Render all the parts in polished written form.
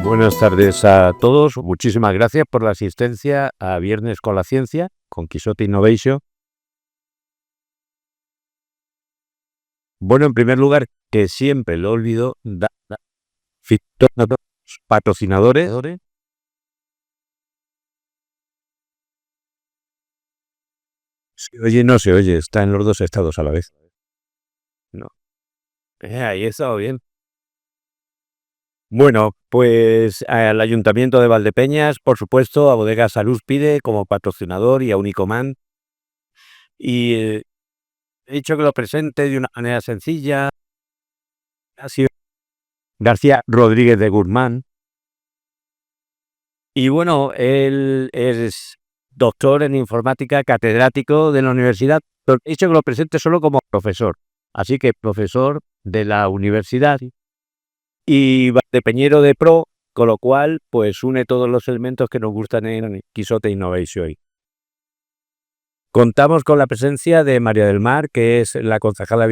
Buenas tardes a todos. Muchísimas gracias por la asistencia a Viernes con la Ciencia, con Quixote Innovation. Bueno, en primer lugar, que siempre lo olvido, patrocinadores. Se oye, no se oye, está en los dos estados a la vez. No. Ahí he estado bien. Bueno, pues al Ayuntamiento de Valdepeñas, por supuesto, a Bodegas Salúspide como patrocinador y a Unicoman. Y he dicho que lo presente de una manera sencilla. Ha sido García Rodríguez de Guzmán. Y bueno, él es doctor en informática, catedrático de la universidad. Pero he dicho que lo presente solo como profesor. Así que profesor de la universidad y valdepeñero de pro, con lo cual pues une todos los elementos que nos gustan en Quixote Innovation. Contamos con la presencia de María del Mar, que es la concejala de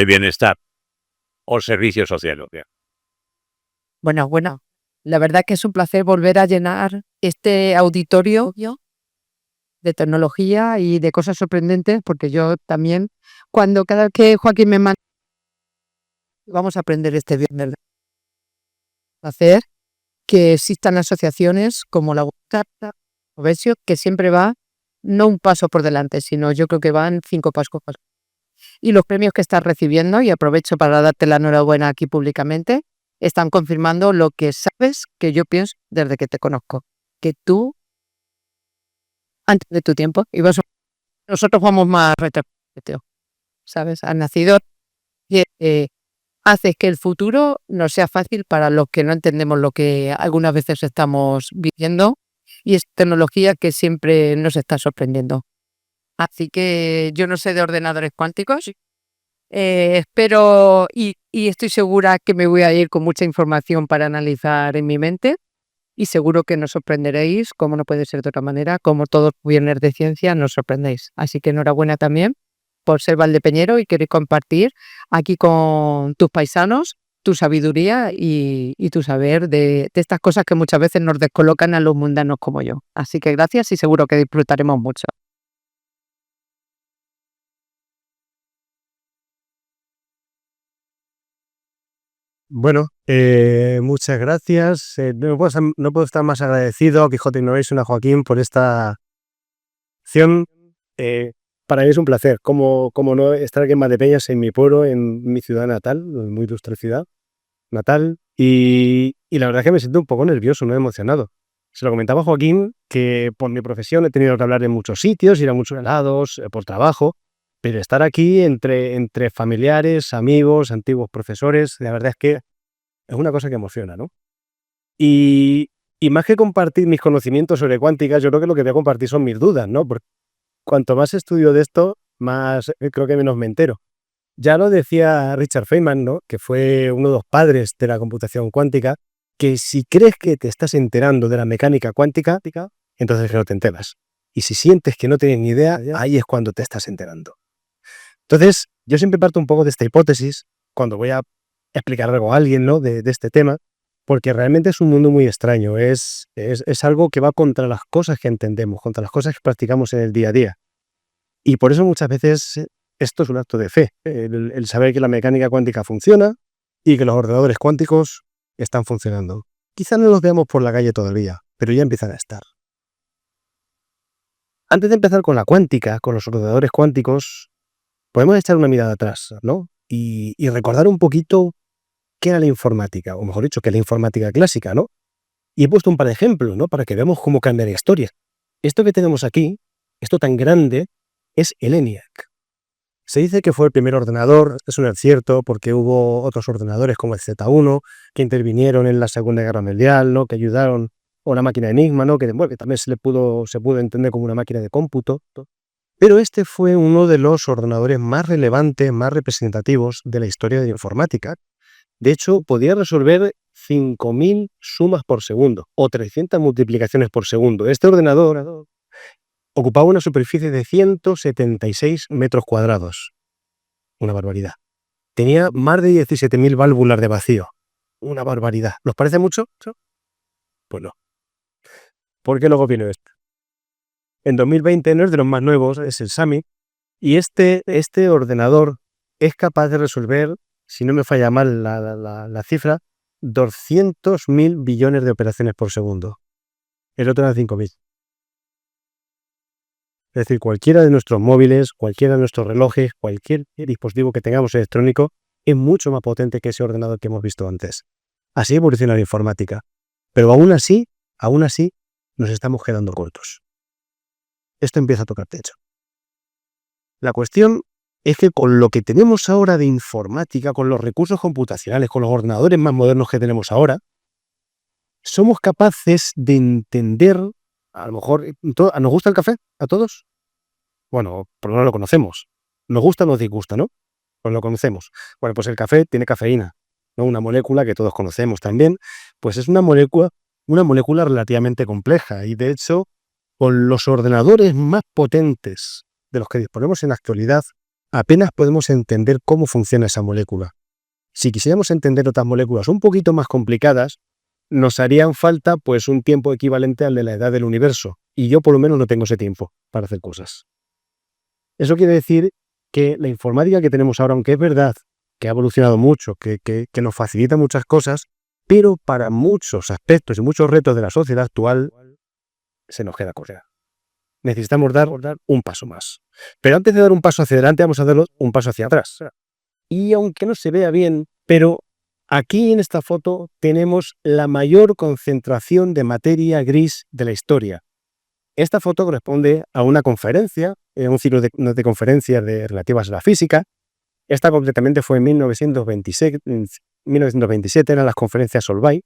Bienestar o Servicios Sociales. Bueno, la verdad que es un placer volver a llenar este auditorio de tecnología y de cosas sorprendentes, porque yo también, cada vez que Joaquín me manda, vamos a aprender este viernes, hacer que existan asociaciones como la Ovesio, que siempre va no un paso por delante, sino yo creo que van 5 pasos. Y los premios que estás recibiendo, y aprovecho para darte la enhorabuena aquí públicamente, están confirmando lo que sabes que yo pienso desde que te conozco, que tú, antes de tu tiempo, nosotros vamos más retrospectivo, ¿sabes? Has nacido y haces que el futuro no sea fácil para los que no entendemos lo que algunas veces estamos viviendo, y es tecnología que siempre nos está sorprendiendo. Así que yo no sé de ordenadores cuánticos, espero y estoy segura que me voy a ir con mucha información para analizar en mi mente, y seguro que nos sorprenderéis, como no puede ser de otra manera, como todos los viernes de ciencia nos sorprendéis. Así que enhorabuena también por ser valdepeñero y querer compartir aquí con tus paisanos tu sabiduría y tu saber de estas cosas que muchas veces nos descolocan a los mundanos como yo. Así que gracias y seguro que disfrutaremos mucho. Bueno, muchas gracias. No puedo estar más agradecido a Quixote Innovation, a Joaquín, por esta acción. Para mí es un placer, como no, estar aquí en Valdepeñas, en mi pueblo, en mi ciudad natal, muy ilustre ciudad natal. Y la verdad es que me siento un poco nervioso, no emocionado. Se lo comentaba a Joaquín que por mi profesión he tenido que hablar en muchos sitios, ir a muchos lados, por trabajo. Pero estar aquí entre familiares, amigos, antiguos profesores, la verdad es que es una cosa que emociona, ¿no? Y más que compartir mis conocimientos sobre cuántica, yo creo que lo que voy a compartir son mis dudas, ¿no? Porque cuanto más estudio de esto, más creo que menos me entero. Ya lo decía Richard Feynman, ¿no? Que fue uno de los padres de la computación cuántica, que si crees que te estás enterando de la mecánica cuántica, entonces que no te enteras. Y si sientes que no tienes ni idea, ahí es cuando te estás enterando. Entonces, yo siempre parto un poco de esta hipótesis cuando voy a explicar algo a alguien, ¿no? de este tema, porque realmente es un mundo muy extraño, es algo que va contra las cosas que entendemos, contra las cosas que practicamos en el día a día. Y por eso muchas veces esto es un acto de fe, el saber que la mecánica cuántica funciona y que los ordenadores cuánticos están funcionando. Quizá no los veamos por la calle todavía, pero ya empiezan a estar. Antes de empezar con la cuántica, con los ordenadores cuánticos, podemos echar una mirada atrás, ¿no? Y recordar un poquito qué era la informática, o mejor dicho, qué es la informática clásica, ¿no? Y he puesto un par de ejemplos, ¿no? Para que veamos cómo cambia la historia. Esto que tenemos aquí, esto tan grande, es el ENIAC. Se dice que fue el primer ordenador, es un cierto, porque hubo otros ordenadores como el Z1 que intervinieron en la Segunda Guerra Mundial, ¿no? Que ayudaron, o la máquina Enigma, ¿no? Que también se pudo entender como una máquina de cómputo. Pero este fue uno de los ordenadores más relevantes, más representativos de la historia de la informática. De hecho, podía resolver 5.000 sumas por segundo o 300 multiplicaciones por segundo. Este ordenador ocupaba una superficie de 176 metros cuadrados. Una barbaridad. tenía más de 17.000 válvulas de vacío. Una barbaridad. ¿Nos parece mucho? Pues no. ¿Por qué luego vino esto? En 2020 no es de los más nuevos, es el SAMI, y este ordenador es capaz de resolver, si no me falla mal la cifra, 200.000 billones de operaciones por segundo. El otro era 5.000. Es decir, cualquiera de nuestros móviles, cualquiera de nuestros relojes, cualquier dispositivo que tengamos electrónico es mucho más potente que ese ordenador que hemos visto antes. Así evoluciona la informática. Pero aún así, nos estamos quedando cortos. Esto empieza a tocar techo. La cuestión es que con lo que tenemos ahora de informática, con los recursos computacionales, con los ordenadores más modernos que tenemos ahora, somos capaces de entender, a lo mejor, ¿nos gusta el café a todos? Bueno, por lo menos lo conocemos. ¿Nos gusta o nos disgusta, no? Pues lo conocemos. Bueno, pues el café tiene cafeína, ¿no? Una molécula que todos conocemos también, pues es una molécula relativamente compleja y de hecho, con los ordenadores más potentes de los que disponemos en la actualidad, apenas podemos entender cómo funciona esa molécula. Si quisiéramos entender otras moléculas un poquito más complicadas, nos harían falta pues un tiempo equivalente al de la edad del universo, y yo por lo menos no tengo ese tiempo para hacer cosas. Eso quiere decir que la informática que tenemos ahora, aunque es verdad que ha evolucionado mucho, que nos facilita muchas cosas, pero para muchos aspectos y muchos retos de la sociedad actual se nos queda correr. Necesitamos dar un paso más. Pero antes de dar un paso hacia adelante, vamos a dar un paso hacia atrás. Y aunque no se vea bien, pero aquí en esta foto tenemos la mayor concentración de materia gris de la historia. Esta foto corresponde a una conferencia, un ciclo de conferencias relativas a la física. Esta concretamente fue en 1927, eran las conferencias Solvay.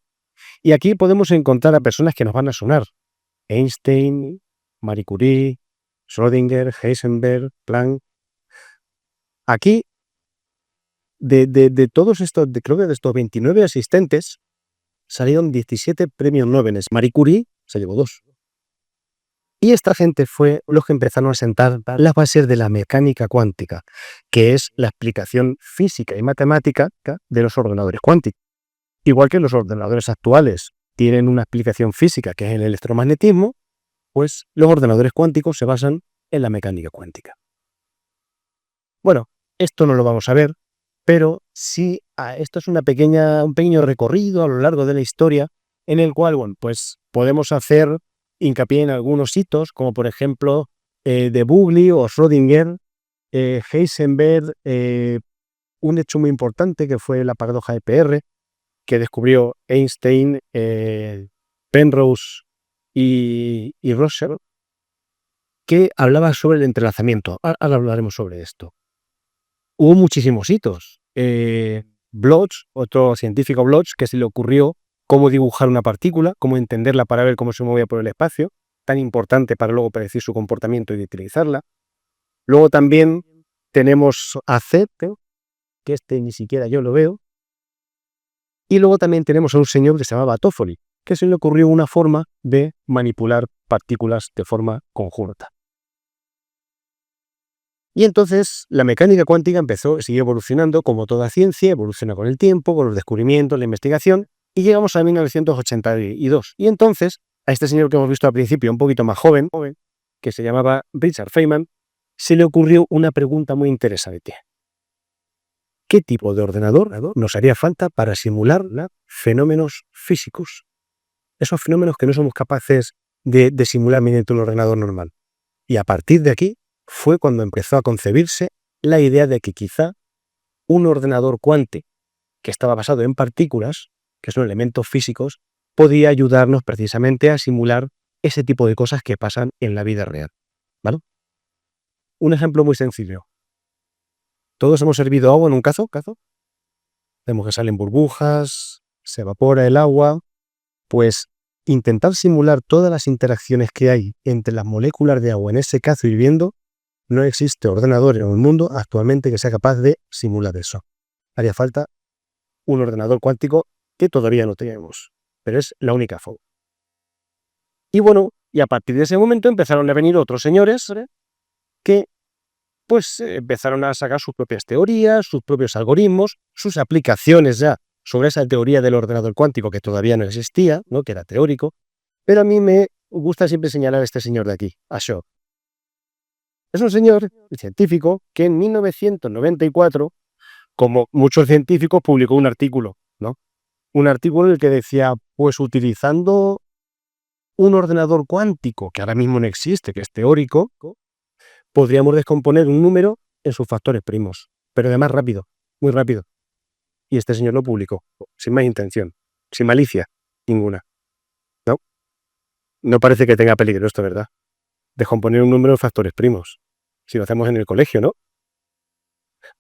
Y aquí podemos encontrar a personas que nos van a sonar. Einstein, Marie Curie, Schrödinger, Heisenberg, Planck. Aquí, de todos estos, creo que de estos 29 asistentes, salieron 17 premios Nobel. Marie Curie se llevó 2. Y esta gente fue los que empezaron a sentar las bases de la mecánica cuántica, que es la explicación física y matemática de los ordenadores cuánticos. Igual que los ordenadores actuales tienen una explicación física, que es el electromagnetismo, pues los ordenadores cuánticos se basan en la mecánica cuántica. Bueno, esto no lo vamos a ver, pero sí, esto es un pequeño recorrido a lo largo de la historia en el cual, bueno, pues podemos hacer hincapié en algunos hitos, como por ejemplo de Broglie o Schrödinger, Heisenberg, un hecho muy importante que fue la paradoja de PR, que descubrió Einstein, Penrose y Rosser, que hablaba sobre el entrelazamiento. Ahora hablaremos sobre esto. Hubo muchísimos hitos. Bloch, otro científico Bloch, que se le ocurrió cómo dibujar una partícula, cómo entenderla para ver cómo se movía por el espacio, tan importante para luego predecir su comportamiento y utilizarla. Luego también tenemos a Z, que ni siquiera yo lo veo. Y luego también tenemos a un señor que se llamaba Toffoli, que se le ocurrió una forma de manipular partículas de forma conjunta. Y entonces la mecánica cuántica siguió evolucionando como toda ciencia, evoluciona con el tiempo, con los descubrimientos, la investigación, y llegamos a 1982. Y entonces a este señor que hemos visto al principio, un poquito más joven, que se llamaba Richard Feynman, se le ocurrió una pregunta muy interesante. ¿Qué tipo de ordenador nos haría falta para simular fenómenos físicos? Esos fenómenos que no somos capaces de simular mediante un ordenador normal. Y a partir de aquí fue cuando empezó a concebirse la idea de que quizá un ordenador cuántico que estaba basado en partículas, que son elementos físicos, podía ayudarnos precisamente a simular ese tipo de cosas que pasan en la vida real. ¿Vale? Un ejemplo muy sencillo. Todos hemos servido agua en un cazo. Vemos que salen burbujas, se evapora el agua. Pues intentar simular todas las interacciones que hay entre las moléculas de agua en ese cazo hirviendo, no existe ordenador en el mundo actualmente que sea capaz de simular eso. Haría falta un ordenador cuántico que todavía no tenemos, pero es la única forma. Y bueno, y a partir de ese momento empezaron a venir otros señores que pues empezaron a sacar sus propias teorías, sus propios algoritmos, sus aplicaciones ya sobre esa teoría del ordenador cuántico que todavía no existía, ¿no? Que era teórico. Pero a mí me gusta siempre señalar a este señor de aquí, a Shaw. Es un señor científico que en 1994, como muchos científicos, publicó un artículo, ¿no? Un artículo en el que decía, pues utilizando un ordenador cuántico, que ahora mismo no existe, que es teórico, podríamos descomponer un número en sus factores primos, pero además rápido, muy rápido. Y este señor lo publicó, sin más intención, sin malicia ninguna. ¿No? No parece que tenga peligro esto, ¿verdad? Descomponer un número en factores primos. Si lo hacemos en el colegio, ¿no?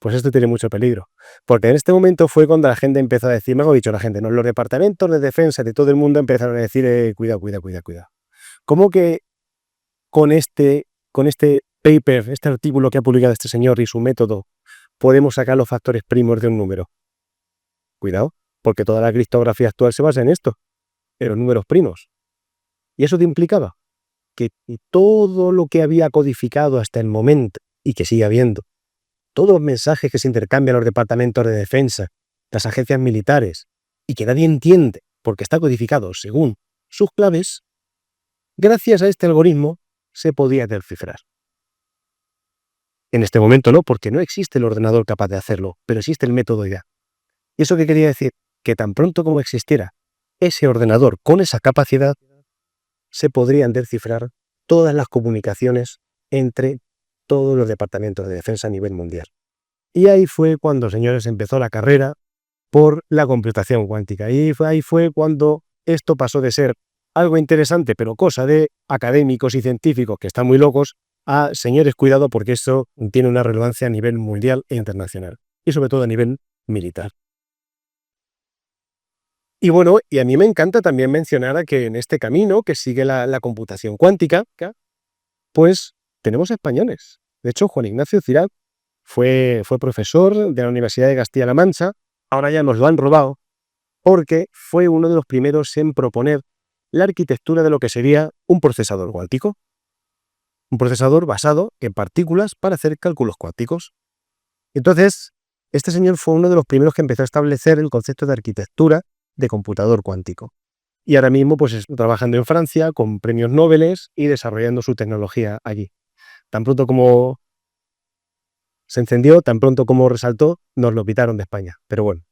Pues esto tiene mucho peligro. Porque en este momento fue cuando la gente empezó a decir, me ha dicho la gente, ¿no? Los departamentos de defensa de todo el mundo empezaron a decir, cuidado. ¿Cómo que con este paper, este artículo que ha publicado este señor y su método, podemos sacar los factores primos de un número? Cuidado, porque toda la criptografía actual se basa en esto, en los números primos. Y eso te implicaba que todo lo que había codificado hasta el momento, y que sigue habiendo, todos los mensajes que se intercambian los departamentos de defensa, las agencias militares, y que nadie entiende porque está codificado según sus claves, gracias a este algoritmo se podía descifrar. En este momento no, porque no existe el ordenador capaz de hacerlo, pero existe el método ya. ¿Y eso qué quería decir? Que tan pronto como existiera ese ordenador con esa capacidad, se podrían descifrar todas las comunicaciones entre todos los departamentos de defensa a nivel mundial. Y ahí fue cuando, señores, empezó la carrera por la computación cuántica. Y ahí fue cuando esto pasó de ser algo interesante, pero cosa de académicos y científicos que están muy locos, a señores, cuidado, porque esto tiene una relevancia a nivel mundial e internacional. Y sobre todo a nivel militar. Y bueno, y a mí me encanta también mencionar a que en este camino que sigue la computación cuántica, pues tenemos españoles. De hecho, Juan Ignacio Cirac fue profesor de la Universidad de Castilla-La Mancha. Ahora ya nos lo han robado porque fue uno de los primeros en proponer la arquitectura de lo que sería un procesador cuántico. Un procesador basado en partículas para hacer cálculos cuánticos. Entonces, este señor fue uno de los primeros que empezó a establecer el concepto de arquitectura de computador cuántico. Y ahora mismo pues está trabajando en Francia con premios Nobel y desarrollando su tecnología allí. Tan pronto como se encendió, tan pronto como resaltó, nos lo quitaron de España. Pero bueno,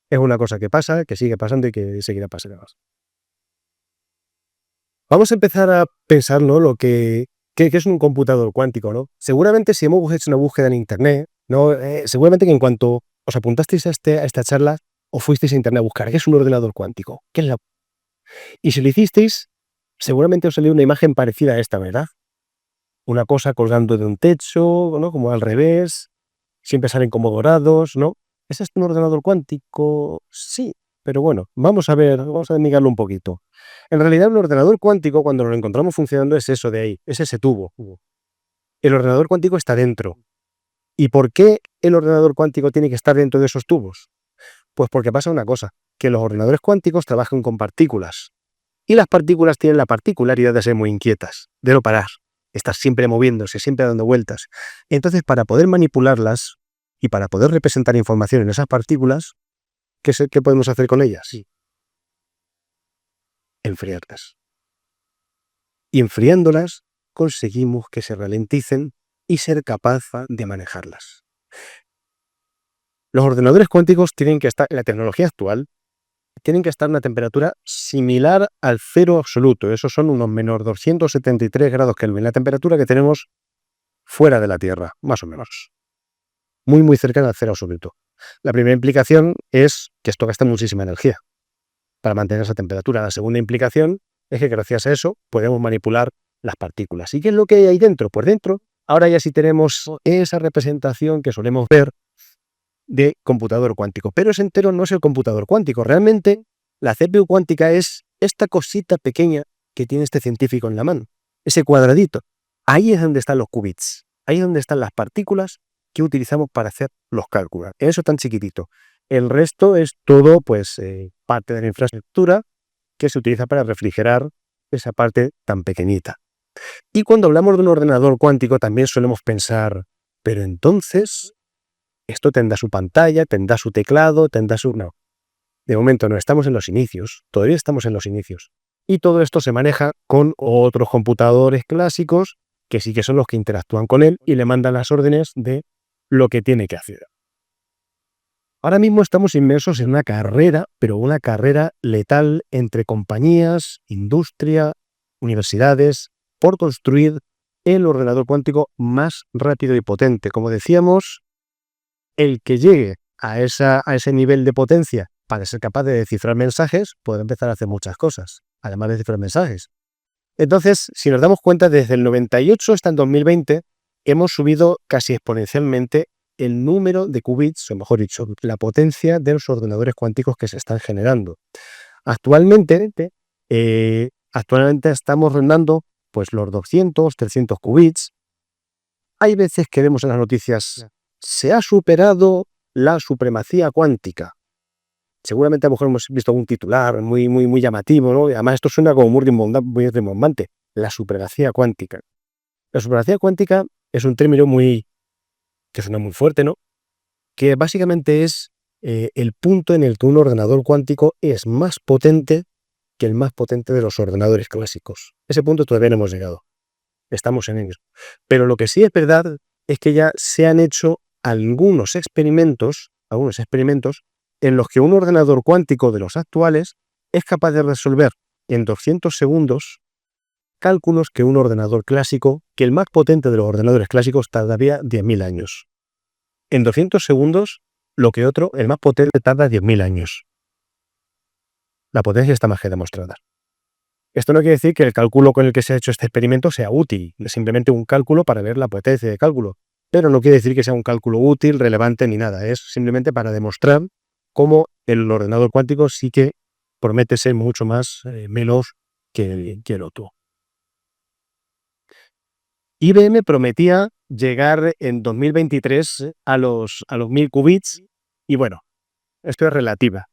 es una cosa que pasa, que sigue pasando y que seguirá pasando más. Vamos a empezar a pensar, ¿no? Lo que es un computador cuántico, ¿no? Seguramente si hemos hecho una búsqueda en Internet, ¿no? Seguramente que en cuanto os apuntasteis a esta charla, o fuisteis a Internet a buscar qué es un ordenador cuántico, qué es y si lo hicisteis, seguramente os salió una imagen parecida a esta, ¿verdad? Una cosa colgando de un techo, ¿no? Como al revés, siempre salen como dorados, ¿no? ¿Es esto un ordenador cuántico? Sí, pero bueno, vamos a investigarlo un poquito. En realidad, un ordenador cuántico, cuando lo encontramos funcionando, es eso de ahí, es ese tubo. El ordenador cuántico está dentro. ¿Y por qué el ordenador cuántico tiene que estar dentro de esos tubos? Pues porque pasa una cosa, que los ordenadores cuánticos trabajan con partículas. Y las partículas tienen la particularidad de ser muy inquietas, de no parar, estar siempre moviéndose, siempre dando vueltas. Entonces, para poder manipularlas y para poder representar información en esas partículas, ¿qué podemos hacer con ellas? Sí. Enfriarlas. Y enfriándolas, conseguimos que se ralenticen y ser capaz de manejarlas. Los ordenadores cuánticos tienen que estar, en la tecnología actual, tienen que estar a una temperatura similar al cero absoluto. Esos son unos menos 273 grados Kelvin, la temperatura que tenemos fuera de la Tierra, más o menos. Muy, muy cercana al cero absoluto. La primera implicación es que esto gasta muchísima energía para mantener esa temperatura. La segunda implicación es que gracias a eso podemos manipular las partículas. ¿Y qué es lo que hay ahí dentro? Pues dentro, ahora ya sí tenemos esa representación que solemos ver de computador cuántico. Pero ese entero no es el computador cuántico. Realmente, la CPU cuántica es esta cosita pequeña que tiene este científico en la mano. Ese cuadradito. Ahí es donde están los qubits. Ahí es donde están las partículas que utilizamos para hacer los cálculos. Eso tan chiquitito. El resto es todo, pues, parte de la infraestructura que se utiliza para refrigerar esa parte tan pequeñita. Y cuando hablamos de un ordenador cuántico también solemos pensar pero entonces esto tendrá su pantalla, tendrá su teclado, tendrá su... No, de momento no, estamos en los inicios, todavía estamos en los inicios. Y todo esto se maneja con otros computadores clásicos que sí que son los que interactúan con él y le mandan las órdenes de lo que tiene que hacer. Ahora mismo estamos inmersos en una carrera, pero una carrera letal entre compañías, industria, universidades, por construir el ordenador cuántico más rápido y potente. Como decíamos, el que llegue a ese nivel de potencia para ser capaz de descifrar mensajes puede empezar a hacer muchas cosas, además de descifrar mensajes. Entonces, si nos damos cuenta, desde el 98 hasta el 2020 hemos subido casi exponencialmente el número de qubits, o mejor dicho, la potencia de los ordenadores cuánticos que se están generando. Actualmente estamos rondando pues, los 200, 300 qubits. Hay veces que vemos en las noticias, se ha superado la supremacía cuántica. Seguramente a lo mejor hemos visto algún titular muy llamativo, ¿no? Y además esto suena como muy rimbombante, la supremacía cuántica. La supremacía cuántica es un término que suena muy fuerte, ¿no? Que básicamente es el punto en el que un ordenador cuántico es más potente que el más potente de los ordenadores clásicos. Ese punto todavía no hemos llegado. Estamos en ello. Pero lo que sí es verdad es que ya se han hecho algunos experimentos en los que un ordenador cuántico de los actuales es capaz de resolver en 200 segundos cálculos que un ordenador clásico, que el más potente de los ordenadores clásicos, tardaría 10.000 años. En 200 segundos, lo que el más potente, tarda 10.000 años. La potencia está más que demostrada. Esto no quiere decir que el cálculo con el que se ha hecho este experimento sea útil, es simplemente un cálculo para ver la potencia de cálculo, pero no quiere decir que sea un cálculo útil, relevante ni nada, es simplemente para demostrar cómo el ordenador cuántico sí que promete ser mucho más veloz que el otro. IBM prometía llegar en 2023 a los 1000 qubits y bueno, esto es relativo.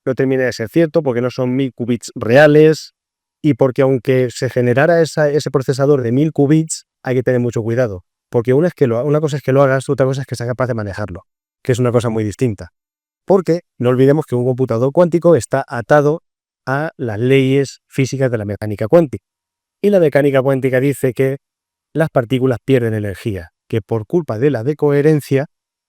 No termina de ser cierto porque no son 1000 qubits reales y porque aunque se generara ese procesador de 1000 qubits, hay que tener mucho cuidado. Porque una cosa es que lo hagas, otra cosa es que seas capaz de manejarlo, que es una cosa muy distinta. Porque no olvidemos que un computador cuántico está atado a las leyes físicas de la mecánica cuántica. Y la mecánica cuántica dice que las partículas pierden energía, que por culpa de la decoherencia,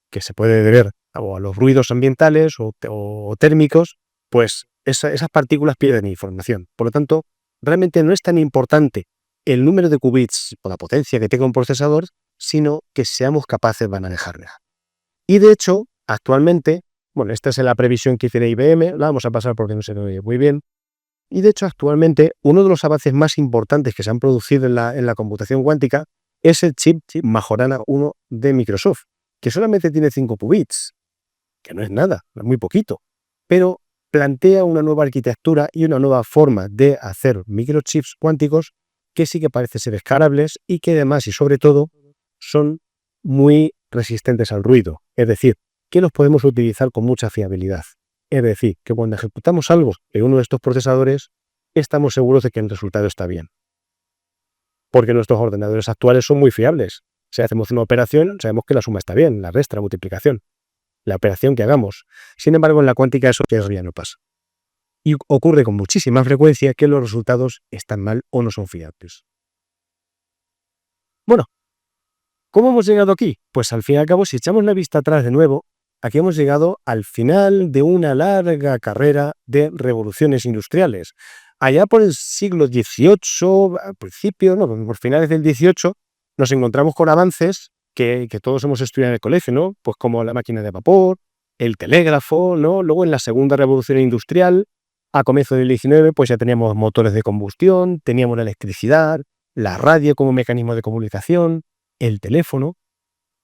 que se puede deber a los ruidos ambientales o térmicos, pues esas partículas pierden información. Por lo tanto, realmente no es tan importante el número de qubits o la potencia que tenga un procesador, sino que seamos capaces de manejarla. Y de hecho, actualmente, bueno, esta es la previsión que hice de IBM, la vamos a pasar porque no se ve muy bien. Y de hecho, actualmente, uno de los avances más importantes que se han producido en la computación cuántica es el chip Majorana 1 de Microsoft, que solamente tiene 5 qubits, que no es nada, es muy poquito, pero plantea una nueva arquitectura y una nueva forma de hacer microchips cuánticos que sí que parecen ser escalables y que además y sobre todo son muy resistentes al ruido, es decir, que los podemos utilizar con mucha fiabilidad. Es decir, que cuando ejecutamos algo en uno de estos procesadores, estamos seguros de que el resultado está bien. Porque nuestros ordenadores actuales son muy fiables. Si hacemos una operación, sabemos que la suma está bien, la resta, la multiplicación, la operación que hagamos. Sin embargo, en la cuántica eso ya no pasa. Y ocurre con muchísima frecuencia que los resultados están mal o no son fiables. Bueno, ¿cómo hemos llegado aquí? Pues al fin y al cabo, si echamos la vista atrás de nuevo, aquí hemos llegado al final de una larga carrera de revoluciones industriales. Allá por el siglo XVIII, al principio, por finales del XVIII, nos encontramos con avances que todos hemos estudiado en el colegio, ¿no? Pues como la máquina de vapor, el telégrafo, ¿no? Luego en la segunda revolución industrial, a comienzos del XIX, pues ya teníamos motores de combustión, teníamos la electricidad, la radio como mecanismo de comunicación, el teléfono.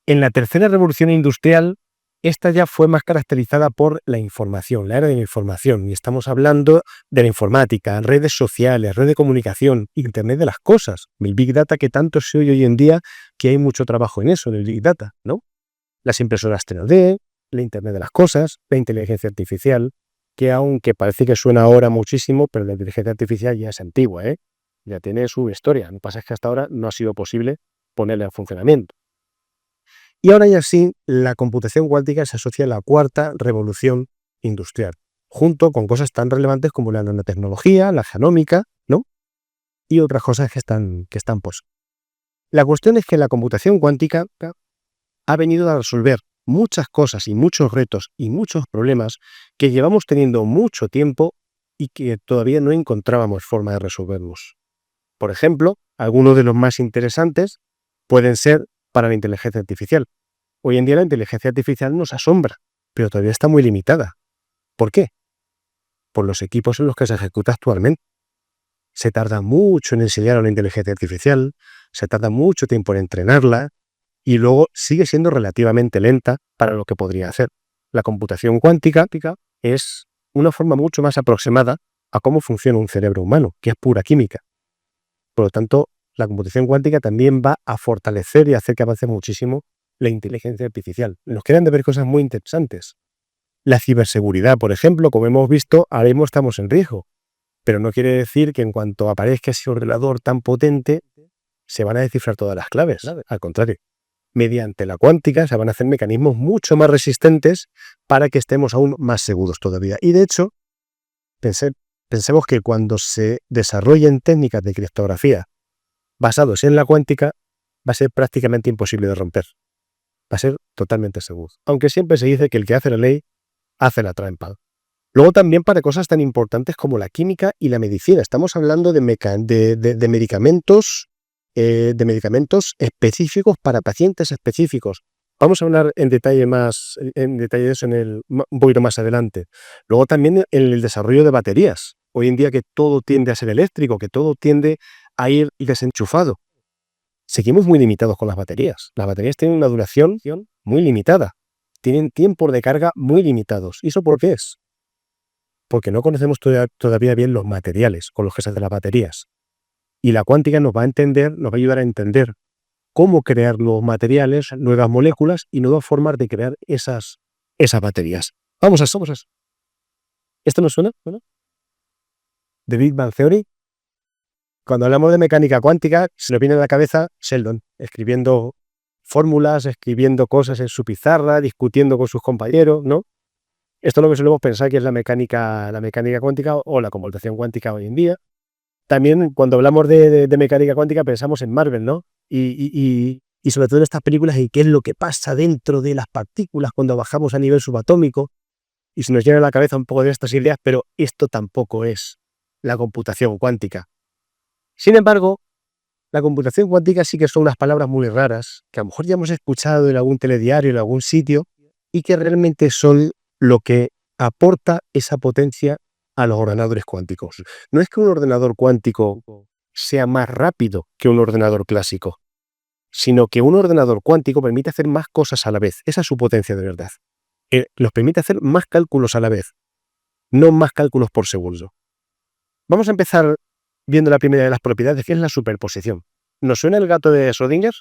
En la tercera revolución industrial, esta ya fue más caracterizada por la información, la era de la información, y estamos hablando de la informática, redes sociales, red de comunicación, Internet de las cosas, el Big Data que tanto se oye hoy en día, que hay mucho trabajo en eso, del Big Data, ¿no? Las impresoras 3D, la Internet de las cosas, la inteligencia artificial, que aunque parece que suena ahora muchísimo, pero la inteligencia artificial ya es antigua, ya tiene su historia. Lo que pasa es que hasta ahora no ha sido posible ponerla en funcionamiento. Y ahora ya sí, la computación cuántica se asocia a la cuarta revolución industrial, junto con cosas tan relevantes como la nanotecnología, la genómica, ¿no? Y otras cosas que están pues. La cuestión es que la computación cuántica ha venido a resolver muchas cosas y muchos retos y muchos problemas que llevamos teniendo mucho tiempo y que todavía no encontrábamos forma de resolverlos. Por ejemplo, algunos de los más interesantes pueden ser para la inteligencia artificial. Hoy en día la inteligencia artificial nos asombra, pero todavía está muy limitada. ¿Por qué? Por los equipos en los que se ejecuta actualmente. Se tarda mucho en enseñar a la inteligencia artificial, se tarda mucho tiempo en entrenarla y luego sigue siendo relativamente lenta para lo que podría hacer. La computación cuántica es una forma mucho más aproximada a cómo funciona un cerebro humano, que es pura química. Por lo tanto, la computación cuántica también va a fortalecer y hacer que avance muchísimo la inteligencia artificial. Nos quedan de ver cosas muy interesantes. La ciberseguridad, por ejemplo, como hemos visto, ahora mismo estamos en riesgo. Pero no quiere decir que en cuanto aparezca ese ordenador tan potente, se van a descifrar todas las claves. Al contrario, mediante la cuántica se van a hacer mecanismos mucho más resistentes para que estemos aún más seguros todavía. Y de hecho, pensemos que cuando se desarrollen técnicas de criptografía basados en la cuántica, va a ser prácticamente imposible de romper. Va a ser totalmente seguro. Aunque siempre se dice que el que hace la ley, hace la trampa. Luego también para cosas tan importantes como la química y la medicina. Estamos hablando de medicamentos específicos para pacientes específicos. Vamos a hablar en detalle de eso un poquito más adelante. Luego también el desarrollo de baterías. Hoy en día que todo tiende a ser eléctrico, que todo tiende a ir desenchufado. Seguimos muy limitados con las baterías. Las baterías tienen una duración muy limitada. Tienen tiempos de carga muy limitados. ¿Y eso por qué es? Porque no conocemos todavía bien los materiales con los que se hacen las baterías. Y la cuántica nos va a ayudar a entender cómo crear nuevos materiales, nuevas moléculas y nuevas formas de crear esas baterías. Vamos a eso. ¿Esto nos suena? The Big Bang Theory. Cuando hablamos de mecánica cuántica, se nos viene a la cabeza Sheldon, escribiendo fórmulas, escribiendo cosas en su pizarra, discutiendo con sus compañeros, ¿no? Esto es lo que solemos pensar que es la mecánica cuántica o la computación cuántica hoy en día. También cuando hablamos de mecánica cuántica pensamos en Marvel, ¿no? Y sobre todo en estas películas y qué es lo que pasa dentro de las partículas cuando bajamos a nivel subatómico y se nos llena la cabeza un poco de estas ideas, pero esto tampoco es la computación cuántica. Sin embargo, la computación cuántica sí que son unas palabras muy raras que a lo mejor ya hemos escuchado en algún telediario, en algún sitio y que realmente son lo que aporta esa potencia a los ordenadores cuánticos. No es que un ordenador cuántico sea más rápido que un ordenador clásico, sino que un ordenador cuántico permite hacer más cosas a la vez. Esa es su potencia de verdad. Los permite hacer más cálculos a la vez, no más cálculos por segundo. Vamos a empezar viendo la primera de las propiedades, que es la superposición. ¿Nos suena el gato de Schrödinger?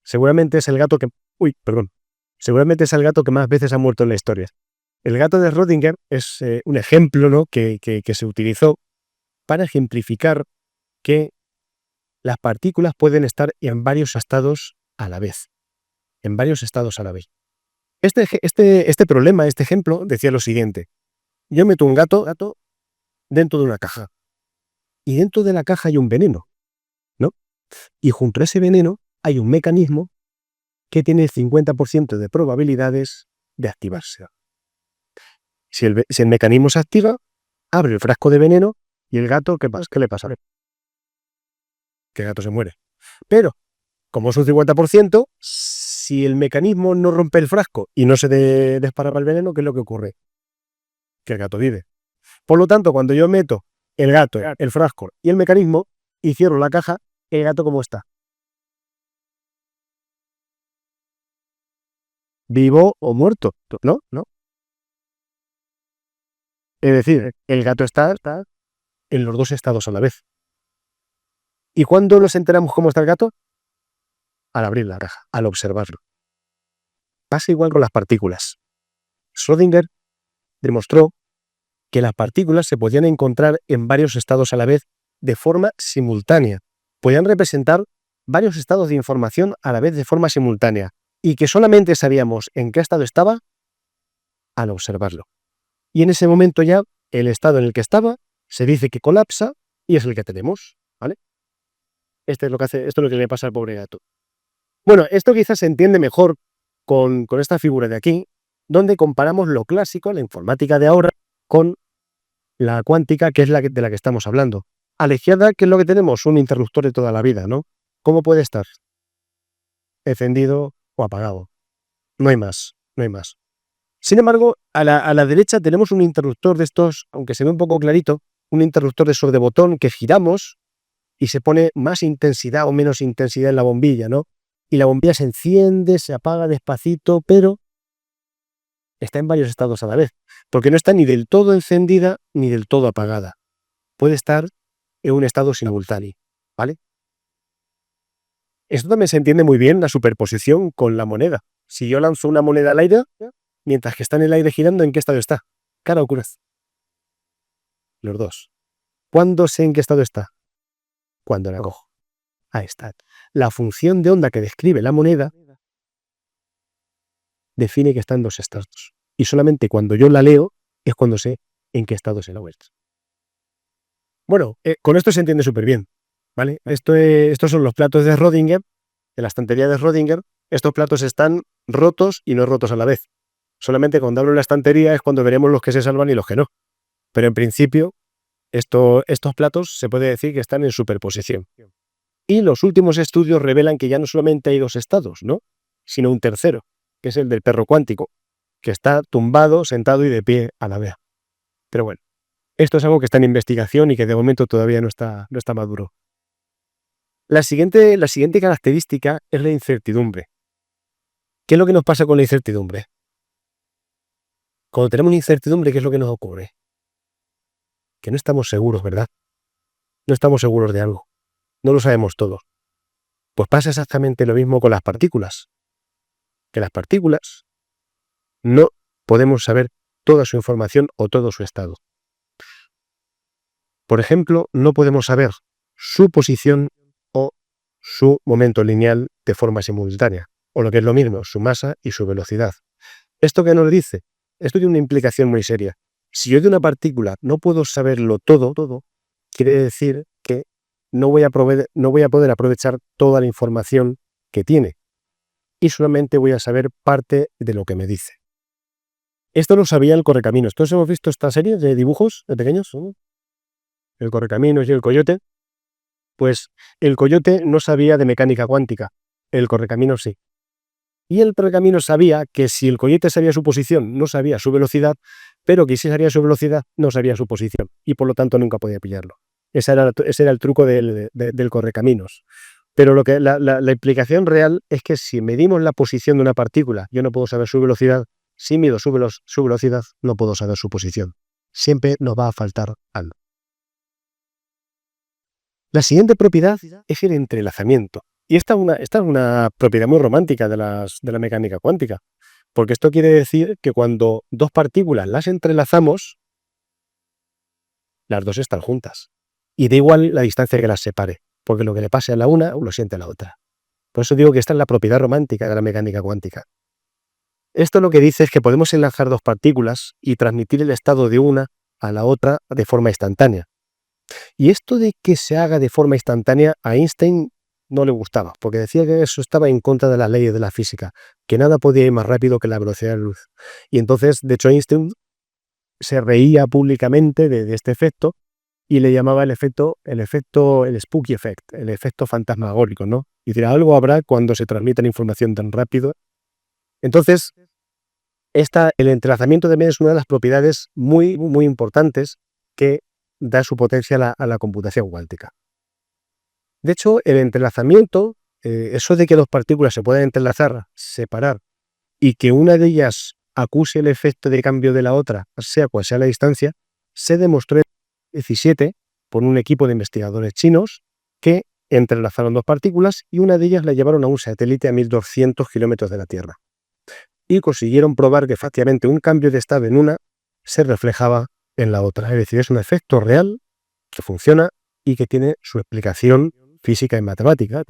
Seguramente es el gato que más veces ha muerto en la historia. El gato de Schrödinger es un ejemplo, ¿no? que se utilizó para ejemplificar que las partículas pueden estar en varios estados a la vez. Este problema, este ejemplo, decía lo siguiente. Yo meto un gato dentro de una caja. Y dentro de la caja hay un veneno, ¿no? Y junto a ese veneno hay un mecanismo que tiene el 50% de probabilidades de activarse. Si el mecanismo se activa, abre el frasco de veneno y el gato, ¿qué le pasa? Que el gato se muere. Pero, como es un 50%, si el mecanismo no rompe el frasco y no se dispara el veneno, ¿qué es lo que ocurre? Que el gato vive. Por lo tanto, cuando yo meto el gato, el frasco y el mecanismo y cierro la caja, ¿el gato cómo está? ¿Vivo o muerto? ¿No? Es decir, el gato está en los dos estados a la vez. ¿Y cuándo nos enteramos cómo está el gato? Al abrir la caja, al observarlo. Pasa igual con las partículas. Schrödinger demostró que las partículas se podían encontrar en varios estados a la vez de forma simultánea. Podían representar varios estados de información a la vez de forma simultánea. y que solamente sabíamos en qué estado estaba al observarlo. Y en ese momento ya el estado en el que estaba se dice que colapsa y es el que tenemos, ¿vale? Esto es lo que le pasa al pobre gato. Bueno, esto quizás se entiende mejor con esta figura de aquí, donde comparamos lo clásico, la informática de ahora, con la cuántica, que es de la que estamos hablando. A la izquierda, ¿qué es lo que tenemos? Un interruptor de toda la vida, ¿no? ¿Cómo puede estar? Encendido o apagado. No hay más, no hay más. Sin embargo, a la derecha tenemos un interruptor de estos, aunque se ve un poco clarito, un interruptor de esos de botón que giramos y se pone más intensidad o menos intensidad en la bombilla, ¿no? Y la bombilla se enciende, se apaga despacito, pero está en varios estados a la vez, porque no está ni del todo encendida ni del todo apagada. Puede estar en un estado simultáneo, ¿vale? Esto también se entiende muy bien, la superposición con la moneda. Si yo lanzo una moneda al aire, mientras que está en el aire girando, ¿en qué estado está? ¿Cara o cruz? Los dos. ¿Cuándo sé en qué estado está? Cuando la cojo. Ahí está. La función de onda que describe la moneda define que está en dos estados. Y solamente cuando yo la leo es cuando sé en qué estado se la vuelta. Bueno, con esto se entiende súper bien, ¿vale? Estos son los platos de Schrödinger, de la estantería de Schrödinger. Estos platos están rotos y no rotos a la vez. Solamente cuando abro la estantería es cuando veremos los que se salvan y los que no. Pero en principio, estos platos se puede decir que están en superposición. Y los últimos estudios revelan que ya no solamente hay dos estados, ¿no? Sino un tercero, que es el del perro cuántico, que está tumbado, sentado y de pie a la vez. Pero bueno, esto es algo que está en investigación y que de momento todavía no está maduro. La siguiente característica es la incertidumbre. ¿Qué es lo que nos pasa con la incertidumbre? Cuando tenemos incertidumbre, ¿qué es lo que nos ocurre? Que no estamos seguros, ¿verdad? No estamos seguros de algo. No lo sabemos todo. Pues pasa exactamente lo mismo con las partículas. Que las partículas no podemos saber toda su información o todo su estado. Por ejemplo, no podemos saber su posición o su momento lineal de forma simultánea, o lo que es lo mismo, su masa y su velocidad. ¿Esto qué nos dice? Esto tiene una implicación muy seria. Si yo de una partícula no puedo saberlo todo, quiere decir que no voy a poder aprovechar toda la información que tiene y solamente voy a saber parte de lo que me dice. Esto lo sabía el Correcaminos. ¿Todos hemos visto esta serie de dibujos de pequeños? El Correcaminos y el Coyote. Pues el Coyote no sabía de mecánica cuántica, el Correcaminos sí. Y el Correcaminos sabía que si el Coyote sabía su posición, no sabía su velocidad, pero que si sabía su velocidad, no sabía su posición, y por lo tanto nunca podía pillarlo. Ese era el truco del Correcaminos. Pero la implicación real es que si medimos la posición de una partícula, yo no puedo saber su velocidad. Si mido su velocidad, no puedo saber su posición. Siempre nos va a faltar algo. La siguiente propiedad es el entrelazamiento. Y esta es una propiedad muy romántica de la mecánica cuántica, porque esto quiere decir que cuando dos partículas las entrelazamos, las dos están juntas. Y da igual la distancia que las separe, porque lo que le pase a la una, lo siente a la otra. Por eso digo que esta es la propiedad romántica de la mecánica cuántica. Esto lo que dice es que podemos enlazar dos partículas y transmitir el estado de una a la otra de forma instantánea. Y esto de que se haga de forma instantánea a Einstein no le gustaba, porque decía que eso estaba en contra de las leyes de la física, que nada podía ir más rápido que la velocidad de la luz. Y entonces, de hecho, Einstein se reía públicamente de este efecto y le llamaba el spooky effect, el efecto fantasmagórico, ¿no? Y decir, algo habrá cuando se transmite la información tan rápido. Entonces, el entrelazamiento también es una de las propiedades muy, muy importantes que da su potencia a la computación cuántica. De hecho, el entrelazamiento, eso de que dos partículas se pueden entrelazar, separar, y que una de ellas acuse el efecto de cambio de la otra, sea cual sea la distancia, se demostró en 2017 por un equipo de investigadores chinos que entrelazaron dos partículas y una de ellas la llevaron a un satélite a 1200 kilómetros de la Tierra. Y consiguieron probar que efectivamente un cambio de estado en una se reflejaba en la otra. Es decir, es un efecto real que funciona y que tiene su explicación física y matemática.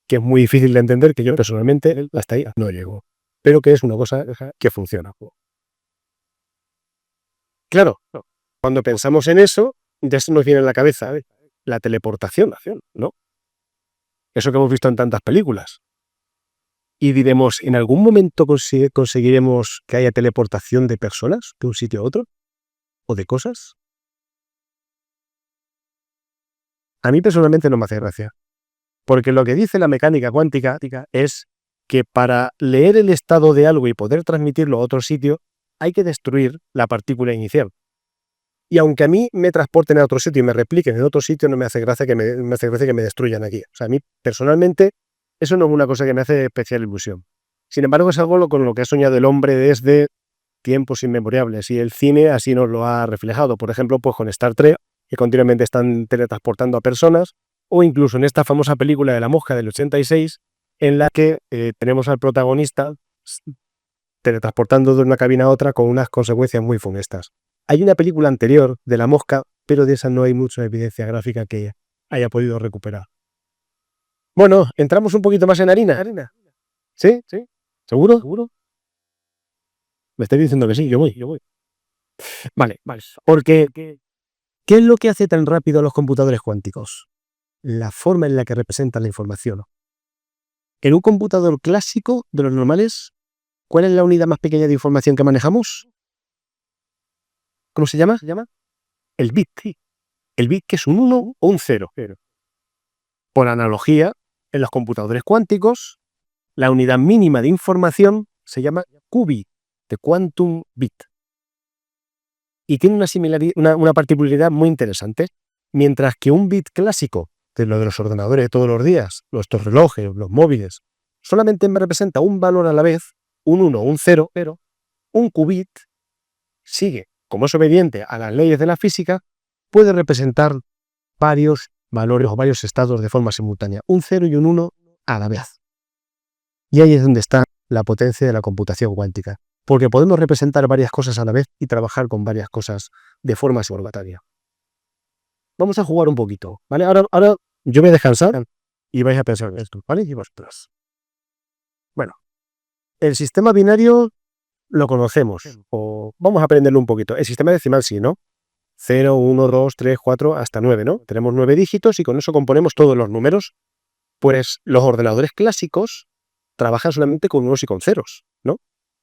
que es muy difícil de entender, que yo personalmente hasta ahí no llego, pero que es una cosa que funciona. Claro, cuando pensamos en eso, ya se nos viene a la cabeza la teleportación, ¿no? Eso que hemos visto en tantas películas. Y diremos, ¿en algún momento conseguiremos que haya teleportación de personas de un sitio a otro? ¿O de cosas? A mí personalmente no me hace gracia. Porque lo que dice la mecánica cuántica es que para leer el estado de algo y poder transmitirlo a otro sitio, hay que destruir la partícula inicial. Y aunque a mí me transporten a otro sitio y me repliquen en otro sitio, no me hace gracia que me destruyan aquí. O sea, a mí personalmente eso no es una cosa que me hace especial ilusión. Sin embargo, es algo con lo que ha soñado el hombre desde tiempos inmemorables y el cine así nos lo ha reflejado. Por ejemplo, pues con Star Trek, que continuamente están teletransportando a personas, o incluso en esta famosa película de La Mosca del 86, en la que tenemos al protagonista teletransportando de una cabina a otra con unas consecuencias muy funestas. Hay una película anterior de La Mosca, pero de esa no hay mucha evidencia gráfica que haya podido recuperar. Bueno, ¿entramos un poquito más en harina? ¿Sí? ¿Seguro? Me estáis diciendo que sí, yo voy. Vale. Porque, ¿qué es lo que hace tan rápido a los computadores cuánticos? La forma en la que representan la información. En un computador clásico de los normales, ¿cuál es la unidad más pequeña de información que manejamos? ¿Cómo se llama? El bit. El bit, que es un 1 o un 0. Por analogía, en los computadores cuánticos, la unidad mínima de información se llama qubit, de quantum bit. Y tiene una particularidad muy interesante. Mientras que un bit clásico, de lo de los ordenadores de todos los días, nuestros relojes, los móviles, solamente me representa un valor a la vez, un 1 o un 0, pero un qubit sigue, como es obediente a las leyes de la física, puede representar varios valores o varios estados de forma simultánea, un 0 y un 1 a la vez. Y ahí es donde está la potencia de la computación cuántica, porque podemos representar varias cosas a la vez y trabajar con varias cosas de forma simultánea. Vamos a jugar un poquito, ¿vale? Ahora yo voy a descansar y vais a pensar en esto, ¿vale? Y vosotros. Bueno, el sistema binario lo conocemos, o vamos a aprenderlo un poquito. El sistema decimal sí, ¿no? 0, 1, 2, 3, 4, hasta 9, ¿no? Tenemos 9 dígitos y con eso componemos todos los números. Pues los ordenadores clásicos trabajan solamente con unos y con ceros, ¿no?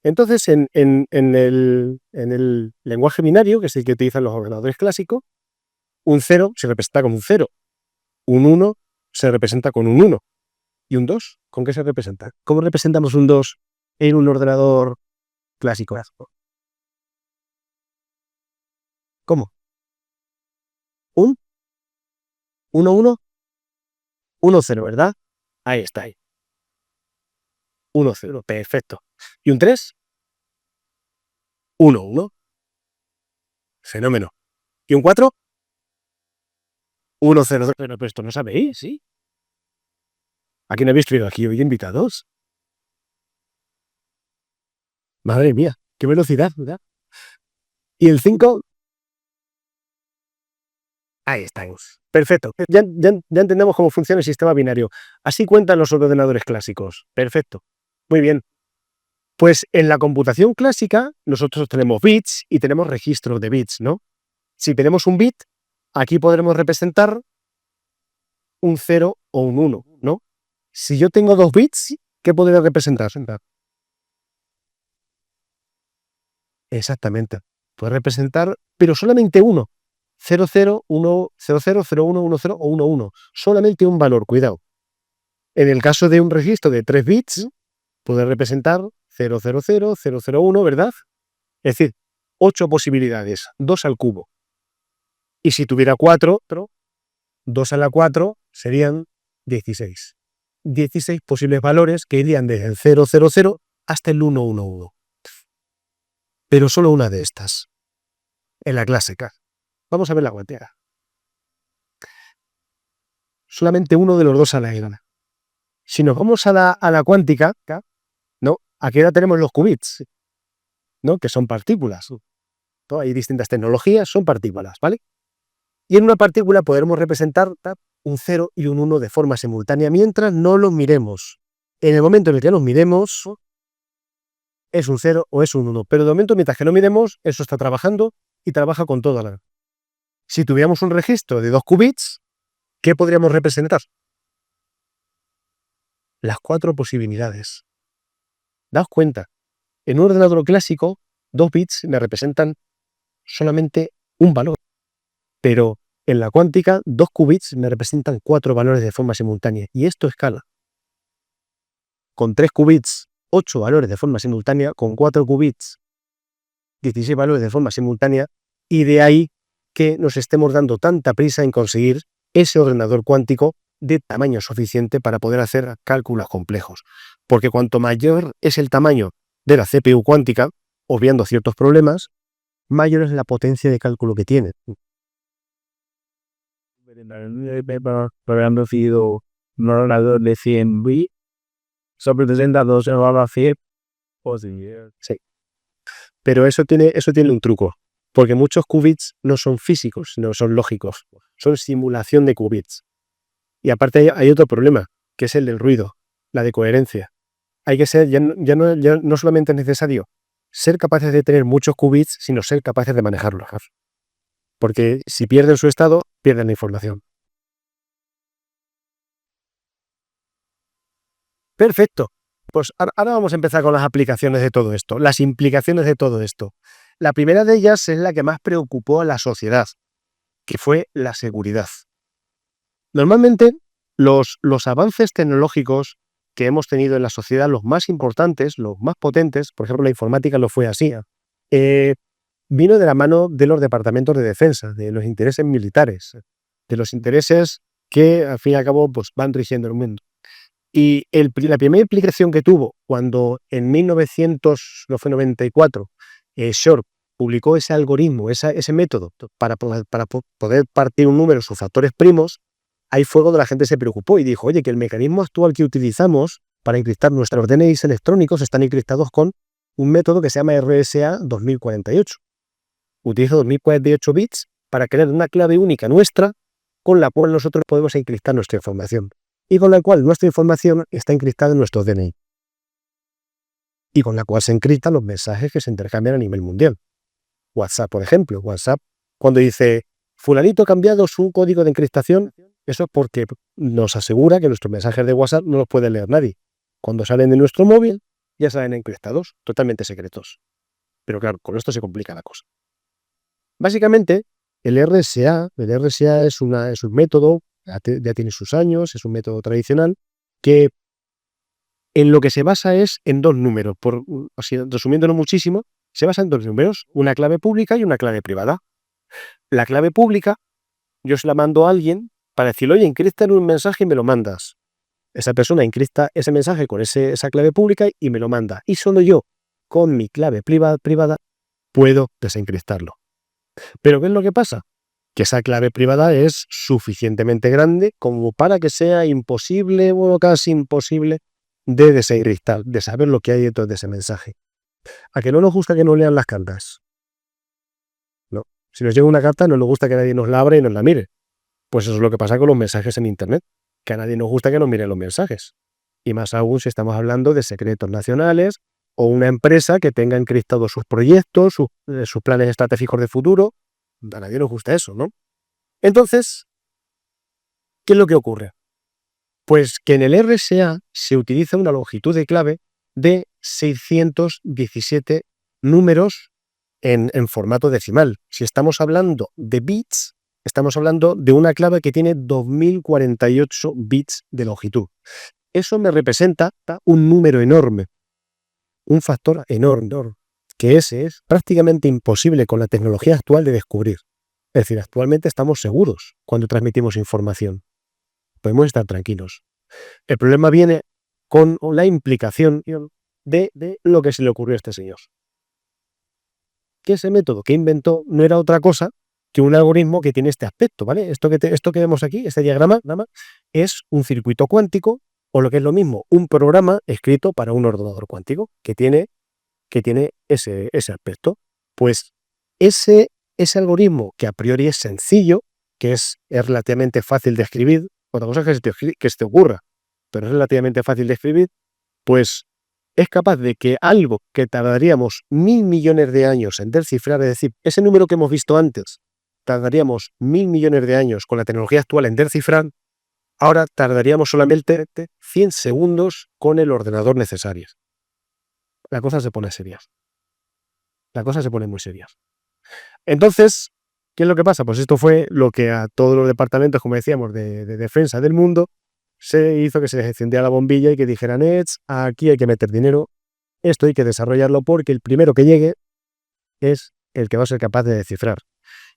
Entonces, en el lenguaje binario, que es el que utilizan los ordenadores clásicos, un 0 se representa con un 0, un 1 se representa con un 1, y un 2, ¿con qué se representa? ¿Cómo representamos un 2 en un ordenador clásico? ¿Cómo? ¿Un? 1, 1, 1, 0, ¿verdad? Ahí está. 1, 0, perfecto. ¿Y un 3? 1, 1. Fenómeno. ¿Y un 4? 1, 0, 2. Pero esto no sabéis, ¿sí? ¿A quién habéis traído aquí hoy invitados? Madre mía, qué velocidad, ¿verdad? ¿Y el 5? Ahí estamos. Perfecto. Ya entendemos cómo funciona el sistema binario. Así cuentan los ordenadores clásicos. Perfecto. Muy bien. Pues en la computación clásica nosotros tenemos bits y tenemos registros de bits, ¿no? Si tenemos un bit, aquí podremos representar un 0 o un 1, ¿no? Si yo tengo 2 bits, ¿qué podría representar? Exactamente. Puede representar, pero solamente uno. 0, 0, 1, 0, 0, 0, 1, 1, 0 o 1, 1. Solamente un valor, cuidado. En el caso de un registro de 3 bits, puede representar 0, 0, 0, 0, 0, 1, ¿verdad? Es decir, 8 posibilidades, 2 al cubo. Y si tuviera 4, 2 a la 4 serían 16. 16 posibles valores que irían desde el 0, 0, 0 hasta el 1, 1, 1. Pero solo una de estas. En la clásica. Vamos a ver la cuántica. Solamente uno de los dos a la gana. Si nos vamos a la cuántica, ¿no? Aquí ahora tenemos los qubits, ¿no? Que son partículas. ¿No? Hay distintas tecnologías, son partículas, ¿vale? Y en una partícula podremos representar un 0 y un 1 de forma simultánea mientras no los miremos. En el momento en el que los miremos, es un 0 o es un 1. Pero de momento, mientras que no miremos, eso está trabajando y trabaja con toda la... Si tuviéramos un registro de 2 qubits, ¿qué podríamos representar? Las 4 posibilidades. Daos cuenta, en un ordenador clásico, 2 bits me representan solamente un valor. Pero en la cuántica, 2 qubits me representan 4 valores de forma simultánea. Y esto escala. Con 3 qubits, 8 valores de forma simultánea. Con 4 qubits, 16 valores de forma simultánea. Y de ahí que nos estemos dando tanta prisa en conseguir ese ordenador cuántico de tamaño suficiente para poder hacer cálculos complejos. Porque cuanto mayor es el tamaño de la CPU cuántica, obviando ciertos problemas, mayor es la potencia de cálculo que tiene. Habiendo sido un ordenador de 100 bits, sobre 32 en la FIP, Sí. Pero eso tiene un truco, porque muchos qubits no son físicos, no son lógicos, son simulación de qubits. Y aparte hay otro problema, que es el del ruido, la de coherencia. Hay que ser, ya no solamente es necesario ser capaces de tener muchos qubits, sino ser capaces de manejarlos. Porque si pierden su estado, pierden la información. Perfecto. Pues ahora vamos a empezar con las aplicaciones de todo esto, las implicaciones de todo esto. La primera de ellas es la que más preocupó a la sociedad, que fue la seguridad. Normalmente, los avances tecnológicos que hemos tenido en la sociedad, los más importantes, los más potentes, por ejemplo, la informática lo fue así, vino de la mano de los departamentos de defensa, de los intereses militares, de los intereses que, al fin y al cabo, pues, van rigiendo el mundo. Y la primera implicación que tuvo cuando en 1994 Shor publicó ese algoritmo, ese método para poder partir un número en sus factores primos, ahí fue cuando la gente se preocupó y dijo, oye, que el mecanismo actual que utilizamos para encriptar nuestros DNIs electrónicos están encriptados con un método que se llama RSA 2048. Utiliza 2048 bits para crear una clave única nuestra con la cual nosotros podemos encriptar nuestra información. Y con la cual nuestra información está encriptada en nuestro DNI. Y con la cual se encriptan los mensajes que se intercambian a nivel mundial. WhatsApp, por ejemplo. WhatsApp, cuando dice, fulanito ha cambiado su código de encriptación, eso es porque nos asegura que nuestros mensajes de WhatsApp no los puede leer nadie. Cuando salen de nuestro móvil, ya salen encriptados, totalmente secretos. Pero claro, con esto se complica la cosa. Básicamente, el RSA es un método, ya tiene sus años, es un método tradicional, que en lo que se basa es en 2 números. Así, resumiéndolo muchísimo, se basa en 2 números, una clave pública y una clave privada. La clave pública, yo se la mando a alguien para decirle, oye, encripta un mensaje y me lo mandas. Esa persona encripta ese mensaje con esa clave pública y me lo manda. Y solo yo, con mi clave privada, puedo desencriptarlo. Pero ¿qué es lo que pasa? Que esa clave privada es suficientemente grande como para que sea imposible, bueno, casi imposible, de desencriptar, de saber lo que hay dentro de ese mensaje. ¿A que no nos gusta que nos lean las cartas? No. Si nos llega una carta, no nos gusta que nadie nos la abra y nos la mire. Pues eso es lo que pasa con los mensajes en Internet, que a nadie nos gusta que nos miren los mensajes. Y más aún si estamos hablando de secretos nacionales o una empresa que tenga encriptados sus proyectos, sus planes estratégicos de futuro. A nadie nos gusta eso, ¿no? Entonces, ¿qué es lo que ocurre? Pues que en el RSA se utiliza una longitud de clave de 617 números en formato decimal. Si estamos hablando de bits, estamos hablando de una clave que tiene 2048 bits de longitud. Eso me representa un número enorme, un factor enorme, que ese es prácticamente imposible con la tecnología actual de descubrir. Es decir, actualmente estamos seguros cuando transmitimos información. Podemos estar tranquilos. El problema viene con la implicación de lo que se le ocurrió a este señor. Que ese método que inventó no era otra cosa que un algoritmo que tiene este aspecto, ¿vale? Esto que vemos aquí, este diagrama, es un circuito cuántico, o lo que es lo mismo, un programa escrito para un ordenador cuántico que tiene ese aspecto. Pues ese algoritmo, que a priori es sencillo, que es relativamente fácil de escribir, otra cosa es que se te ocurra, pero es relativamente fácil de escribir, pues es capaz de que algo que tardaríamos 1.000 millones de años en descifrar, es decir, ese número que hemos visto antes, tardaríamos 1.000 millones de años con la tecnología actual en descifrar, ahora tardaríamos solamente 100 segundos con el ordenador necesario. La cosa se pone seria. La cosa se pone muy seria. Entonces, ¿qué es lo que pasa? Pues esto fue lo que a todos los departamentos, como decíamos, de defensa del mundo, se hizo que se les encendiera la bombilla y que dijeran, aquí hay que meter dinero, esto hay que desarrollarlo porque el primero que llegue es el que va a ser capaz de descifrar.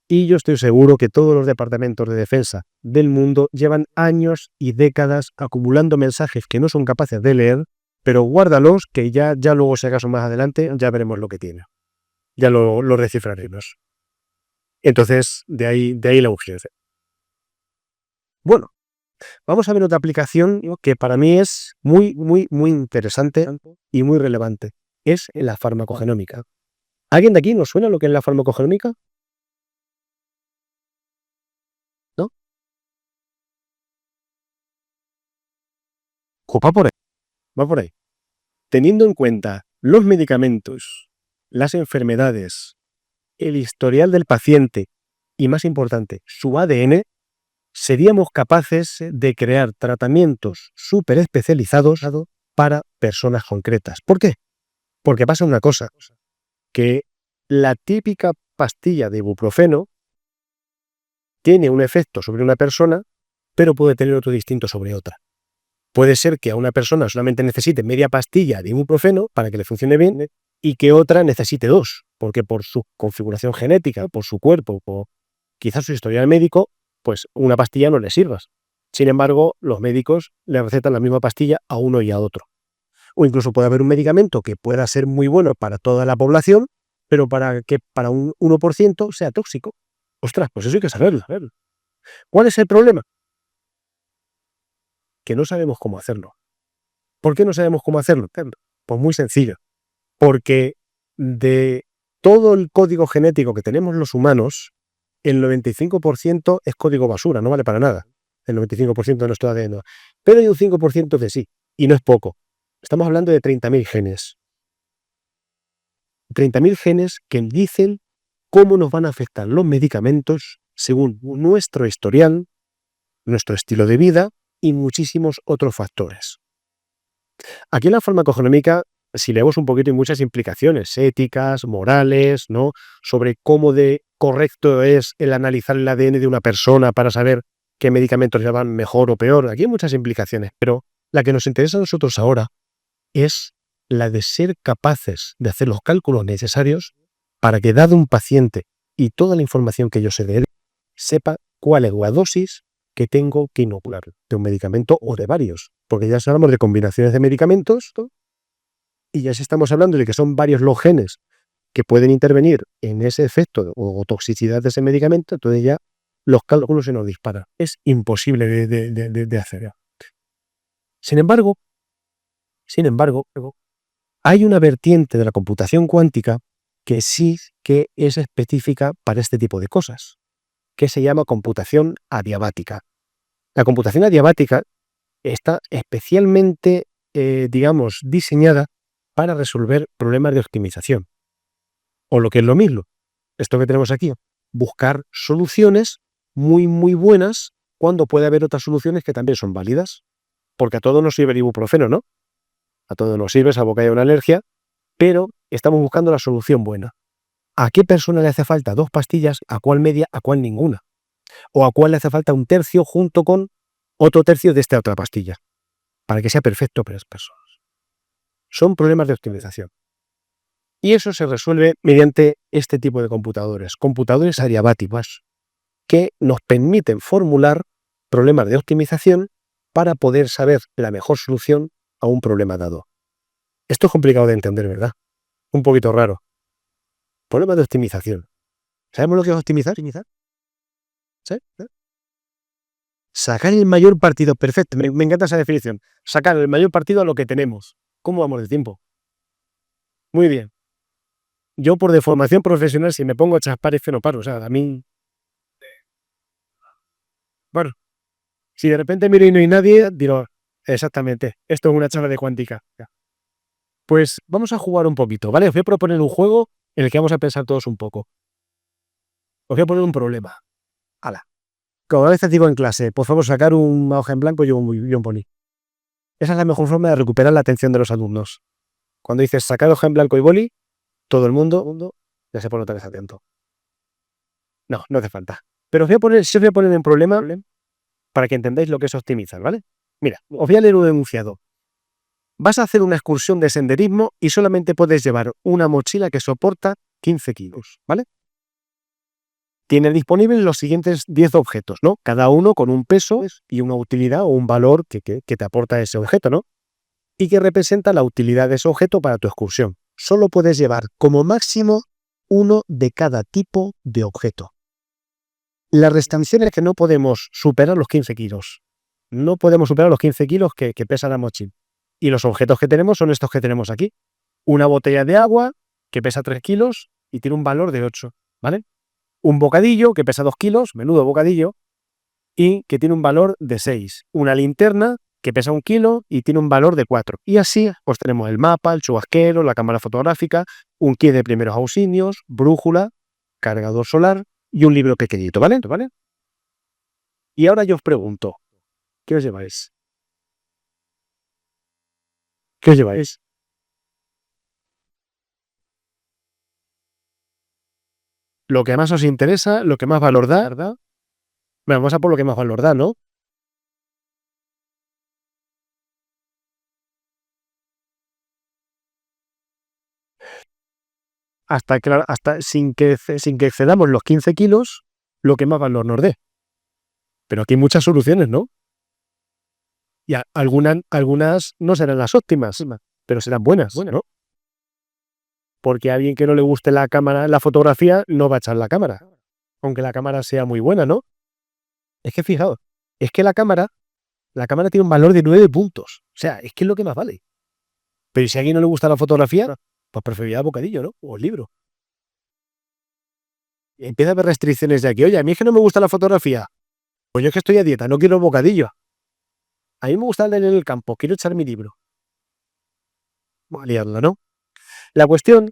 Y yo estoy seguro que todos los departamentos de defensa del mundo llevan años y décadas acumulando mensajes que no son capaces de leer, pero guárdalos que ya luego, si acaso más adelante, ya veremos lo que tiene. Ya lo descifraremos. Entonces, de ahí la urgencia. Bueno, vamos a ver otra aplicación que para mí es muy, muy, muy interesante y muy relevante. Es la farmacogenómica. ¿Alguien de aquí nos suena lo que es la farmacogenómica? ¿No? Va por ahí. Va por ahí. Teniendo en cuenta los medicamentos, las enfermedades, el historial del paciente y, más importante, su ADN, seríamos capaces de crear tratamientos súper especializados para personas concretas. ¿Por qué? Porque pasa una cosa, que la típica pastilla de ibuprofeno tiene un efecto sobre una persona, pero puede tener otro distinto sobre otra. Puede ser que a una persona solamente necesite media pastilla de ibuprofeno para que le funcione bien y que otra necesite 2, porque por su configuración genética, por su cuerpo, por quizás su historial médico, pues una pastilla no le sirva. Sin embargo, los médicos le recetan la misma pastilla a uno y a otro. O incluso puede haber un medicamento que pueda ser muy bueno para toda la población, pero para que para un 1% sea tóxico. Ostras, pues eso hay que saberlo. ¿Cuál es el problema? Que no sabemos cómo hacerlo. ¿Por qué no sabemos cómo hacerlo? Pues muy sencillo. Porque de todo el código genético que tenemos los humanos, el 95% es código basura, no vale para nada. El 95% de nuestro ADN. Pero hay un 5% de sí, y no es poco. Estamos hablando de 30.000 genes. 30.000 genes que dicen cómo nos van a afectar los medicamentos según nuestro historial, nuestro estilo de vida y muchísimos otros factores. Aquí en la farmacogenómica, si leemos un poquito, hay muchas implicaciones éticas, morales, ¿no? Sobre cómo de correcto es el analizar el ADN de una persona para saber qué medicamentos le van mejor o peor. Aquí hay muchas implicaciones, pero la que nos interesa a nosotros ahora es la de ser capaces de hacer los cálculos necesarios para que, dado un paciente y toda la información que yo sé de él, sepa cuál es la dosis que tengo que inocular de un medicamento o de varios. Porque ya hablamos de combinaciones de medicamentos y ya estamos hablando de que son varios los genes que pueden intervenir en ese efecto o toxicidad de ese medicamento, entonces ya los cálculos se nos disparan. Es imposible de hacer. Sin embargo, hay una vertiente de la computación cuántica que sí que es específica para este tipo de cosas, que se llama computación adiabática. La computación adiabática está especialmente, diseñada para resolver problemas de optimización. O lo que es lo mismo, esto que tenemos aquí, buscar soluciones muy, muy buenas cuando puede haber otras soluciones que también son válidas. Porque a todos nos sirve el ibuprofeno, ¿no? A todos nos sirve, salvo que haya una alergia, pero estamos buscando la solución buena. ¿A qué persona le hace falta 2 pastillas? ¿A cuál media? ¿A cuál ninguna? ¿O a cuál le hace falta un tercio junto con otro tercio de esta otra pastilla? Para que sea perfecto para las personas. Son problemas de optimización. Y eso se resuelve mediante este tipo de computadores adiabáticos, que nos permiten formular problemas de optimización para poder saber la mejor solución a un problema dado. Esto es complicado de entender, ¿verdad? Un poquito raro. Problemas de optimización. ¿Sabemos lo que es optimizar? ¿Sí? Sacar el mayor partido. Perfecto, me encanta esa definición. Sacar el mayor partido a lo que tenemos. ¿Cómo vamos de tiempo? Muy bien. Yo por deformación profesional, si me pongo a chapar es que no paro. O sea, a mí Bueno, si de repente miro y no hay nadie, digo, exactamente, esto es una charla de cuántica. Pues vamos a jugar un poquito, ¿vale? Os voy a proponer un juego en el que vamos a pensar todos un poco. Os voy a poner un problema. Hala. Como a veces digo en clase, por favor, sacar una hoja en blanco y un boli. Esa es la mejor forma de recuperar la atención de los alumnos. Cuando dices sacar hoja en blanco y boli, todo el mundo ya se pone otra vez atento. No, no hace falta. Pero sí os voy a poner en problema para que entendáis lo que es optimizar, ¿vale? Mira, os voy a leer un enunciado. Vas a hacer una excursión de senderismo y solamente puedes llevar una mochila que soporta 15 kilos, ¿vale? Tienes disponibles los siguientes 10 objetos, ¿no? Cada uno con un peso y una utilidad o un valor que te aporta ese objeto, ¿no? Y que representa la utilidad de ese objeto para tu excursión. Solo puedes llevar como máximo uno de cada tipo de objeto. La restricción es que no podemos superar los 15 kilos. No podemos superar los 15 kilos que pesa la mochila. Y los objetos que tenemos son estos que tenemos aquí. Una botella de agua que pesa 3 kilos y tiene un valor de 8, ¿vale? Un bocadillo que pesa 2 kilos, menudo bocadillo, y que tiene un valor de 6. Una linterna que pesa 1 kilo y tiene un valor de 4. Y así pues tenemos el mapa, el chubasquero, la cámara fotográfica, un kit de primeros auxilios, brújula, cargador solar y un libro pequeñito, ¿vale? Y ahora yo os pregunto, ¿qué os lleváis? ¿Qué os lleváis? Lo que más os interesa, lo que más valor da, ¿verdad? Bueno, vamos a por lo que más valor da, ¿no? Hasta sin que excedamos los 15 kilos, lo que más valor nos dé. Pero aquí hay muchas soluciones, ¿no? Y algunas no serán las óptimas, pero serán buenas, ¿no? Porque a alguien que no le guste la cámara, la fotografía, no va a echar la cámara, aunque la cámara sea muy buena, ¿no? Es que fijaos, es que la cámara tiene un valor de 9 puntos. O sea, es que es lo que más vale. Pero si a alguien no le gusta la fotografía, pues preferiría el bocadillo, ¿no? O el libro. Y empieza a haber restricciones de aquí. Oye, a mí es que no me gusta la fotografía. Pues yo es que estoy a dieta, no quiero el bocadillo. A mí me gusta leer en el campo, quiero echar mi libro. Vamos a liarla, ¿no? La cuestión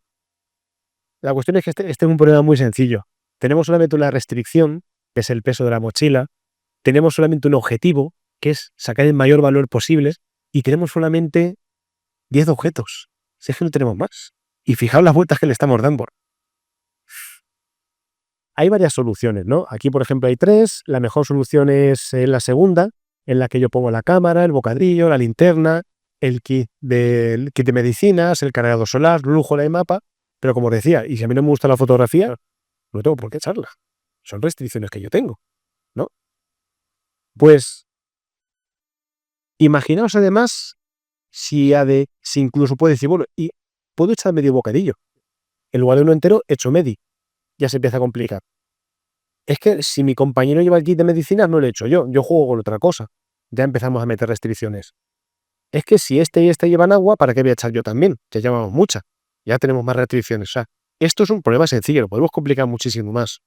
es que este es un problema muy sencillo. Tenemos solamente una restricción, que es el peso de la mochila. Tenemos solamente un objetivo, que es sacar el mayor valor posible. Y tenemos solamente 10 objetos. Si es que no tenemos más. Y fijaos las vueltas que le estamos dando. Hay varias soluciones, ¿no? Aquí, por ejemplo, hay 3. La mejor solución es la segunda, en la que yo pongo la cámara, el bocadillo, la linterna, el kit de medicinas, el cargador solar, brújula y mapa. Pero como os decía, y si a mí no me gusta la fotografía, no tengo por qué echarla. Son restricciones que yo tengo, ¿no? Pues imaginaos además si incluso puedo decir, bueno, y puedo echar medio bocadillo. En lugar de uno entero, echo medio. Ya se empieza a complicar. Es que si mi compañero lleva el kit de medicinas, no lo he hecho yo. Yo juego con otra cosa. Ya empezamos a meter restricciones. Es que si este y este llevan agua, ¿para qué voy a echar yo también? Ya llevamos mucha. Ya tenemos más restricciones. O sea, esto es un problema sencillo, lo podemos complicar muchísimo más.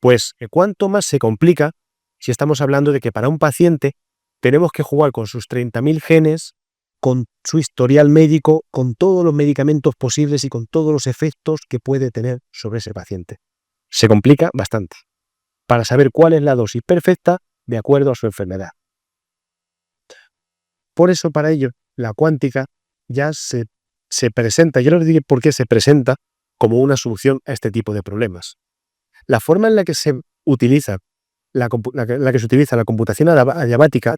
Pues, ¿cuánto más se complica si estamos hablando de que para un paciente tenemos que jugar con sus 30.000 genes, con su historial médico, con todos los medicamentos posibles y con todos los efectos que puede tener sobre ese paciente? Se complica bastante para saber cuál es la dosis perfecta de acuerdo a su enfermedad. Por eso, para ello, la cuántica ya se presenta, yo les diré por qué se presenta como una solución a este tipo de problemas. La forma en la que se utiliza la computación adiabática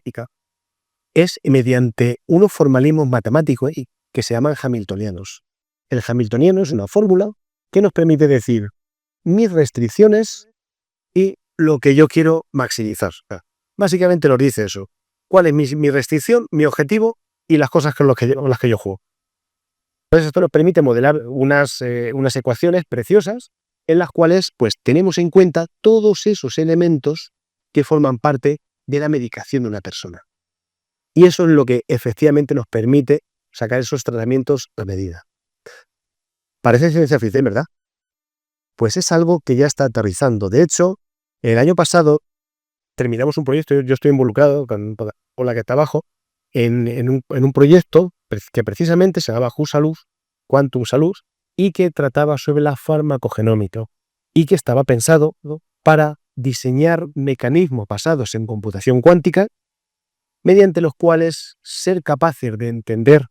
es mediante unos formalismos matemáticos que se llaman hamiltonianos. El hamiltoniano es una fórmula que nos permite decir mis restricciones y lo que yo quiero maximizar. Básicamente nos dice eso. ¿Cuál es mi restricción, mi objetivo y las cosas con las que yo juego? Entonces esto nos permite modelar unas ecuaciones preciosas en las cuales pues tenemos en cuenta todos esos elementos que forman parte de la medicación de una persona. Y eso es lo que efectivamente nos permite sacar esos tratamientos a medida. Parece ciencia ficción, ¿verdad? Pues es algo que ya está aterrizando. De hecho, el año pasado terminamos un proyecto, yo estoy involucrado con la que está abajo, en un proyecto que precisamente se llamaba QSalud, Quantum Salud, y que trataba sobre la farmacogenómica y que estaba pensado, ¿no?, para diseñar mecanismos basados en computación cuántica mediante los cuales ser capaces de entender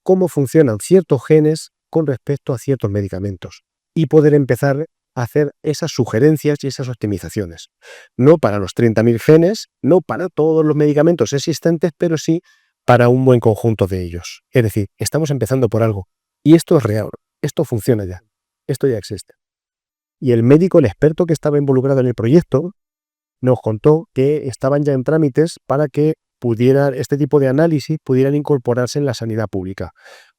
cómo funcionan ciertos genes con respecto a ciertos medicamentos y poder empezar a hacer esas sugerencias y esas optimizaciones. No para los 30.000 genes, no para todos los medicamentos existentes, pero sí para un buen conjunto de ellos. Es decir, estamos empezando por algo. Y esto es real, esto funciona ya, esto ya existe. Y el médico, el experto que estaba involucrado en el proyecto, nos contó que estaban ya en trámites para que este tipo de análisis pudieran incorporarse en la sanidad pública.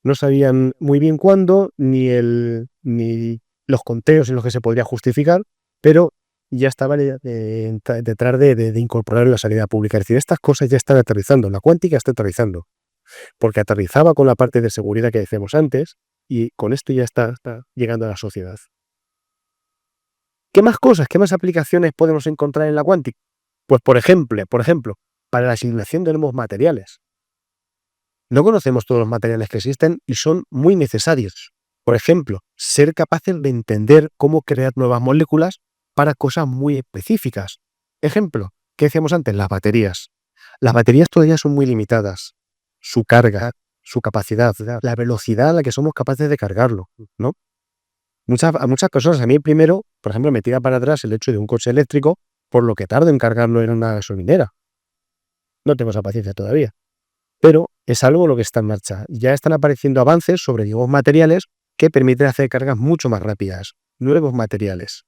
No sabían muy bien cuándo, ni los conteos en los que se podría justificar, pero ya estaban detrás de incorporar en la sanidad pública. Es decir, estas cosas ya están aterrizando, la cuántica está aterrizando, porque aterrizaba con la parte de seguridad que decíamos antes, y con esto ya está llegando a la sociedad. ¿Qué más cosas, qué más aplicaciones podemos encontrar en la cuántica? Pues por ejemplo, para la asignación de nuevos materiales. No conocemos todos los materiales que existen y son muy necesarios. Por ejemplo, ser capaces de entender cómo crear nuevas moléculas para cosas muy específicas. Ejemplo, ¿qué decíamos antes? Las baterías. Las baterías todavía son muy limitadas. Su carga, su capacidad, la velocidad a la que somos capaces de cargarlo, ¿no? Muchas personas, a mí primero, por ejemplo, me tira para atrás el hecho de un coche eléctrico por lo que tardo en cargarlo en una gasolinera. No tengo esa paciencia todavía. Pero es algo lo que está en marcha. Ya están apareciendo avances sobre nuevos materiales que permiten hacer cargas mucho más rápidas. Nuevos materiales.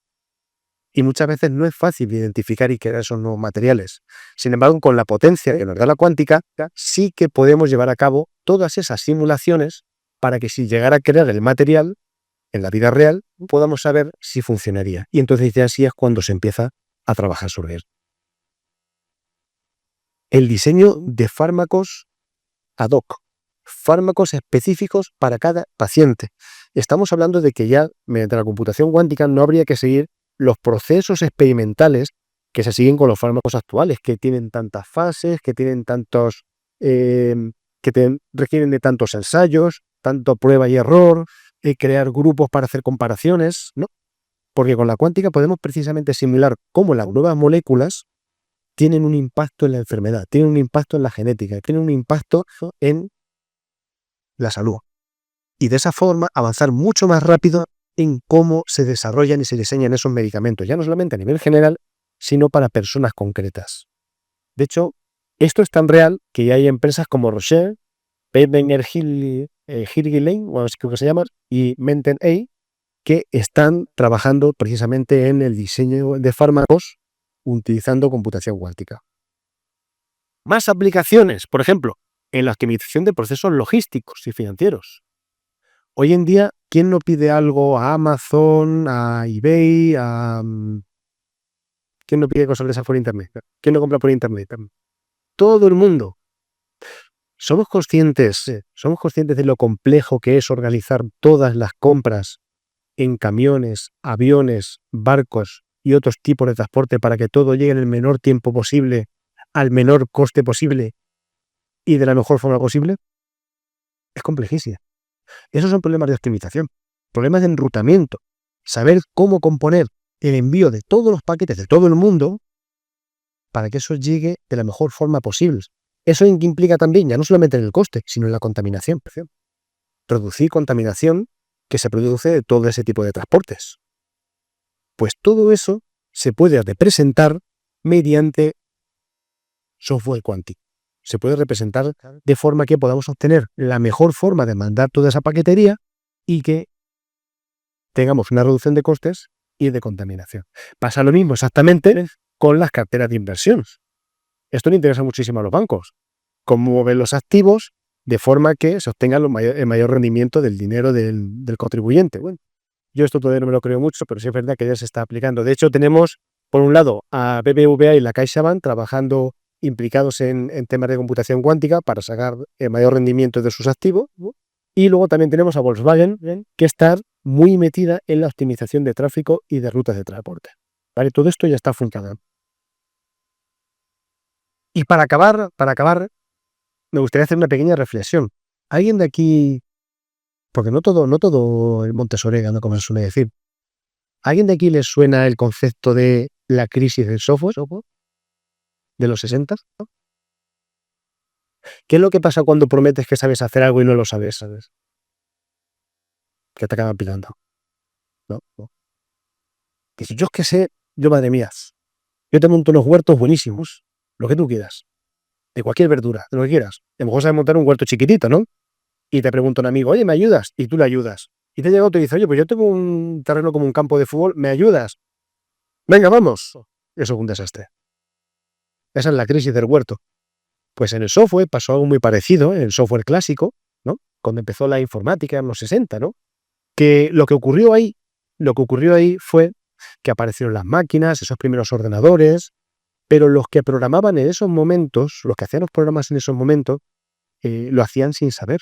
Y muchas veces no es fácil identificar y crear esos nuevos materiales. Sin embargo, con la potencia que nos da la cuántica, sí que podemos llevar a cabo todas esas simulaciones para que si llegara a crear el material en la vida real, podamos saber si funcionaría. Y entonces ya así es cuando se empieza a trabajar sobre él. El diseño de fármacos ad hoc, fármacos específicos para cada paciente. Estamos hablando de que ya, mediante la computación cuántica, no habría que seguir los procesos experimentales que se siguen con los fármacos actuales, que tienen tantas fases, que tienen tantos, requieren de tantos ensayos, tanto prueba y error, crear grupos para hacer comparaciones, ¿no? Porque con la cuántica podemos precisamente simular cómo las nuevas moléculas tienen un impacto en la enfermedad, tienen un impacto en la genética, tienen un impacto en la salud. Y de esa forma avanzar mucho más rápido en cómo se desarrollan y se diseñan esos medicamentos, ya no solamente a nivel general, sino para personas concretas. De hecho, esto es tan real que ya hay empresas como Roche, Boehringer Ingelheim, creo que se llama, y Menten A, que están trabajando precisamente en el diseño de fármacos utilizando computación cuántica. Más aplicaciones, por ejemplo, en la optimización de procesos logísticos y financieros. Hoy en día, ¿quién no pide algo a Amazon, a eBay, ¿quién no pide cosas de esas por internet? ¿Quién no compra por internet? Todo el mundo. ¿Somos conscientes de lo complejo que es organizar todas las compras en camiones, aviones, barcos y otros tipos de transporte para que todo llegue en el menor tiempo posible, al menor coste posible y de la mejor forma posible? Es complejísimo. Esos son problemas de optimización, problemas de enrutamiento, saber cómo componer el envío de todos los paquetes de todo el mundo para que eso llegue de la mejor forma posible. Eso implica también, ya no solamente en el coste, sino en la contaminación. Producir contaminación que se produce de todo ese tipo de transportes. Pues todo eso se puede representar mediante software cuántico. Se puede representar de forma que podamos obtener la mejor forma de mandar toda esa paquetería y que tengamos una reducción de costes y de contaminación. Pasa lo mismo exactamente con las carteras de inversión. Esto le interesa muchísimo a los bancos. Cómo mover los activos de forma que se obtenga el mayor rendimiento del dinero del contribuyente. Bueno, yo esto todavía no me lo creo mucho, pero sí es verdad que ya se está aplicando. De hecho, tenemos, por un lado, a BBVA y la CaixaBank trabajando implicados en temas de computación cuántica para sacar el mayor rendimiento de sus activos. Y luego también tenemos a Volkswagen, que está muy metida en la optimización de tráfico y de rutas de transporte. ¿Vale? Todo esto ya está funcionando. Y para acabar, me gustaría hacer una pequeña reflexión. ¿Alguien de aquí, porque no todo el monte es orégano, como se suele decir, ¿alguien de aquí les suena el concepto de la crisis del software de los 60? ¿Qué es lo que pasa cuando prometes que sabes hacer algo y no lo sabes? Que te acaban pillando. ¿No? Que si yo es que sé, yo madre mía, yo te monto unos huertos buenísimos, lo que tú quieras, de cualquier verdura, de lo que quieras. A lo mejor sabes montar un huerto chiquitito, ¿no? Y te pregunta un amigo, oye, ¿me ayudas? Y tú le ayudas. Y te llega otro y dice, oye, pues yo tengo un terreno como un campo de fútbol, ¿me ayudas? Venga, vamos. Eso es un desastre. Esa es la crisis del huerto. Pues en el software pasó algo muy parecido, en el software clásico, ¿no? Cuando empezó la informática en los 60, ¿no? Que lo que ocurrió ahí fue que aparecieron las máquinas, esos primeros ordenadores, pero los que programaban en esos momentos, los que hacían los programas en esos momentos, lo hacían sin saber,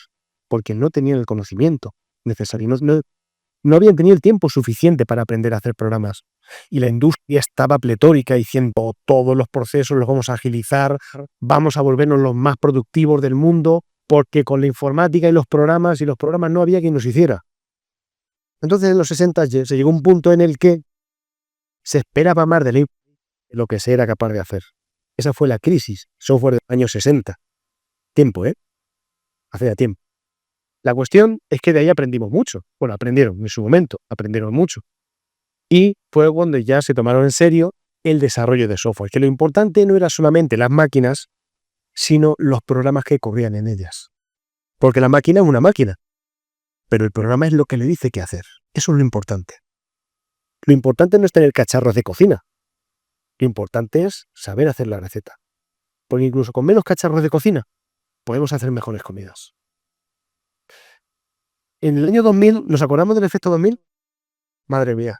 porque no tenían el conocimiento necesario, no habían tenido el tiempo suficiente para aprender a hacer programas. Y la industria estaba pletórica diciendo, todos los procesos los vamos a agilizar, vamos a volvernos los más productivos del mundo, porque con la informática y los programas no había quien los hiciera. Entonces en los 60 se llegó a un punto en el que se esperaba más de lo que se era capaz de hacer. Esa fue la crisis, software de los años 60. Tiempo, hace ya tiempo. La cuestión es que de ahí aprendimos mucho. Bueno, aprendieron en su momento, aprendieron mucho. Y fue cuando ya se tomaron en serio el desarrollo de software, que lo importante no era solamente las máquinas, sino los programas que corrían en ellas. Porque la máquina es una máquina, pero el programa es lo que le dice qué hacer. Eso es lo importante. Lo importante no es tener cacharros de cocina. Lo importante es saber hacer la receta. Porque incluso con menos cacharros de cocina podemos hacer mejores comidas. En el año 2000, ¿nos acordamos del efecto 2000? Madre mía,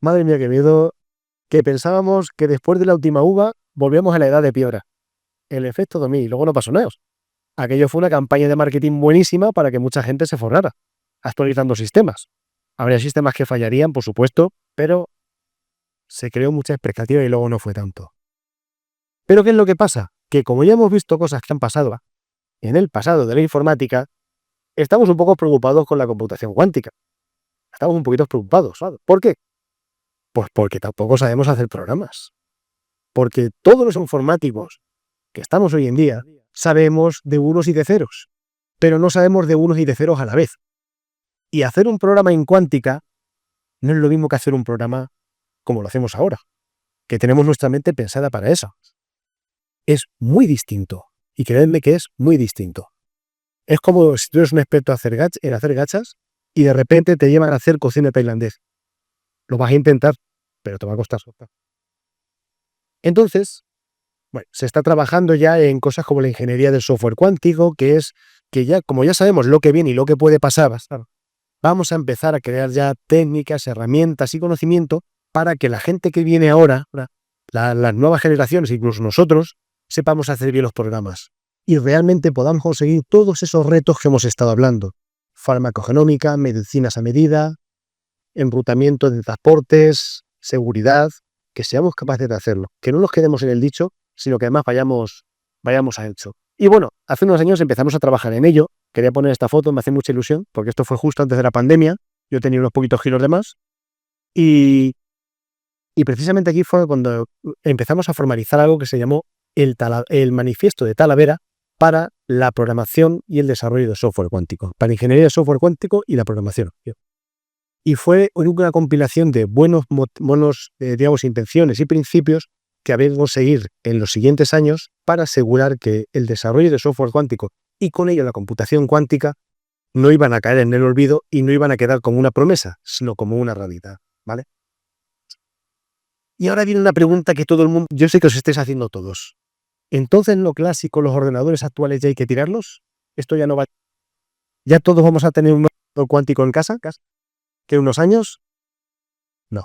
qué miedo, que pensábamos que después de la última uva volvíamos a la edad de piedra. El efecto 2000, y luego no pasó nada. Aquello fue una campaña de marketing buenísima para que mucha gente se forrara, actualizando sistemas. Habría sistemas que fallarían, por supuesto, pero se creó mucha expectativa y luego no fue tanto. Pero ¿qué es lo que pasa? Que como ya hemos visto cosas que han pasado en el pasado de la informática, estamos un poco preocupados con la computación cuántica. Estamos un poquito preocupados. ¿Por qué? Pues porque tampoco sabemos hacer programas. Porque todos los informáticos que estamos hoy en día sabemos de unos y de ceros, pero no sabemos de unos y de ceros a la vez. Y hacer un programa en cuántica no es lo mismo que hacer un programa como lo hacemos ahora, que tenemos nuestra mente pensada para eso. Es muy distinto. Y creedme que es muy distinto. Es como si tú eres un experto en hacer gachas y de repente te llevan a hacer cocina tailandés. Lo vas a intentar, pero te va a costar. Entonces, bueno, se está trabajando ya en cosas como la ingeniería del software cuántico, que es que ya, como ya sabemos lo que viene y lo que puede pasar, vamos a empezar a crear ya técnicas, herramientas y conocimiento para que la gente que viene ahora, las nuevas generaciones, incluso nosotros, sepamos hacer bien los programas y realmente podamos conseguir todos esos retos que hemos estado hablando. Farmacogenómica, medicinas a medida, enrutamiento de transportes, seguridad, que seamos capaces de hacerlo. Que no nos quedemos en el dicho, sino que además vayamos a hecho. Y bueno, hace unos años empezamos a trabajar en ello. Quería poner esta foto, me hace mucha ilusión, porque esto fue justo antes de la pandemia. Yo tenía unos poquitos kilos de más. Y precisamente aquí fue cuando empezamos a formalizar algo que se llamó el manifiesto de Talavera para la programación y el desarrollo de software cuántico, para ingeniería de software cuántico y la programación. Y fue una compilación de buenas intenciones y principios que habíamos que seguir en los siguientes años para asegurar que el desarrollo de software cuántico y con ello la computación cuántica no iban a caer en el olvido y no iban a quedar como una promesa, sino como una realidad, ¿vale? Y ahora viene una pregunta que todo el mundo, yo sé que os estáis haciendo todos. Entonces, en lo clásico, los ordenadores actuales ya hay que tirarlos. Esto ya no va. ¿Ya todos vamos a tener un ordenador cuántico en casa? ¿Que en unos años? No.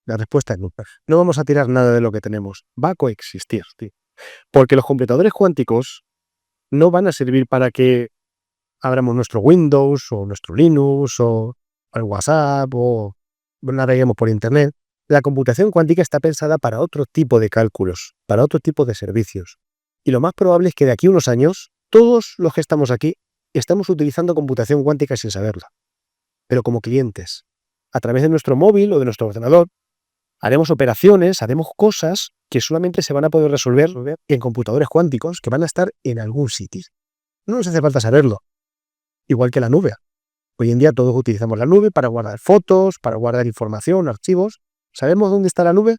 La respuesta es no. No vamos a tirar nada de lo que tenemos. Va a coexistir, tío. Porque los computadores cuánticos no van a servir para que abramos nuestro Windows o nuestro Linux o el WhatsApp o naveguemos por Internet. La computación cuántica está pensada para otro tipo de cálculos, para otro tipo de servicios. Y lo más probable es que de aquí a unos años, todos los que estamos aquí estamos utilizando computación cuántica sin saberla. Pero como clientes, a través de nuestro móvil o de nuestro ordenador, haremos operaciones, haremos cosas que solamente se van a poder resolver en computadores cuánticos que van a estar en algún sitio. No nos hace falta saberlo. Igual que la nube. Hoy en día todos utilizamos la nube para guardar fotos, para guardar información, archivos. ¿Sabemos dónde está la nube?